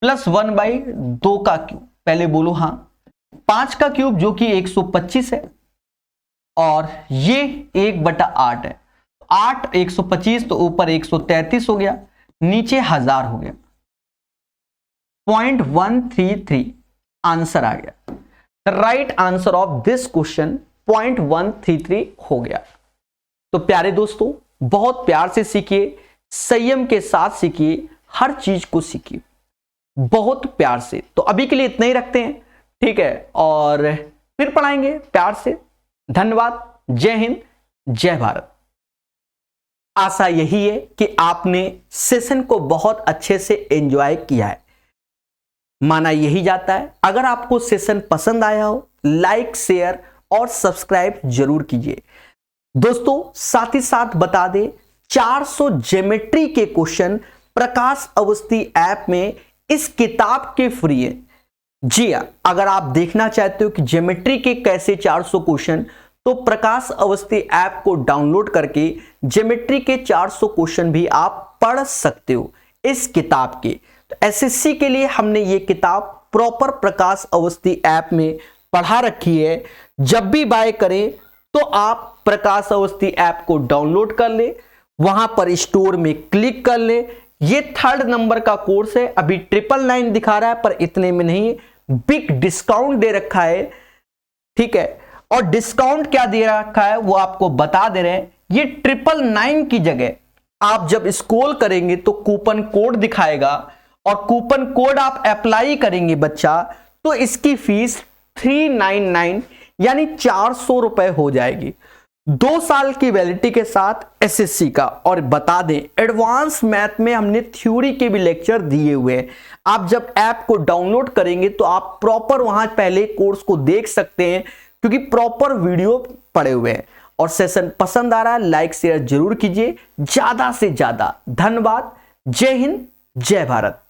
प्लस 1/2 का क्यूब। पहले बोलो हाँ। 5 का क्यूब जो कि 125 है और ये 1/8 है। 8 125 तो ऊपर 133 हो गया, नीचे 1000 हो गया। 0.133 आंसर आ गया। The right answer of this question 0.133 हो गया। तो प्यारे दोस्तों बहुत प्यार से सीखिए, संयम के साथ सीखिए, हर चीज को सीखिए बहुत प्यार से। तो अभी के लिए इतना ही रखते हैं, ठीक है, और फिर पढ़ाएंगे प्यार से। धन्यवाद। जय हिंद, जय भारत। आशा यही है कि आपने सेशन को बहुत अच्छे से एंजॉय किया है, माना यही जाता है। अगर आपको सेशन पसंद आया हो लाइक शेयर और सब्सक्राइब जरूर कीजिए दोस्तों। साथ ही साथ बता दें 400 ज्योमेट्री के क्वेश्चन प्रकाश अवस्थी ऐप में इस किताब के फ्री है। जी हाँ, अगर आप देखना चाहते हो कि ज्योमेट्री के कैसे 400 क्वेश्चन, तो प्रकाश अवस्थी ऐप को डाउनलोड करके ज्योमेट्री के 400 क्वेश्चन भी आप पढ़ सकते हो इस किताब के। तो एसएससी के लिए हमने ये किताब प्रॉपर प्रकाश अवस्थी ऐप में पढ़ा रखी है। जब भी बाय करें तो आप प्रकाश अवस्थी ऐप को डाउनलोड कर ले, वहां पर स्टोर में क्लिक कर ले। ये 3rd नंबर का कोर्स है, अभी 999 दिखा रहा है पर इतने में नहीं, बिग डिस्काउंट दे रखा है, ठीक है। और डिस्काउंट क्या दे रखा है वो आपको बता दे रहे हैं। ये 999 की जगह आप जब स्क्रॉल करेंगे तो कूपन कोड दिखाएगा और कूपन कोड आप अप्लाई करेंगे बच्चा, तो इसकी फीस 399 यानी 400 रुपए हो जाएगी। 2 साल की वैलिडिटी के साथ एसएससी का। और बता दें एडवांस मैथ में हमने थ्योरी के भी लेक्चर दिए हुए हैं। आप जब ऐप को डाउनलोड करेंगे तो आप प्रॉपर वहां पहले कोर्स को देख सकते हैं क्योंकि प्रॉपर वीडियो पड़े हुए हैं। और सेशन पसंद आ रहा है लाइक शेयर जरूर कीजिए ज्यादा से ज्यादा। धन्यवाद। जय हिंद, जय भारत।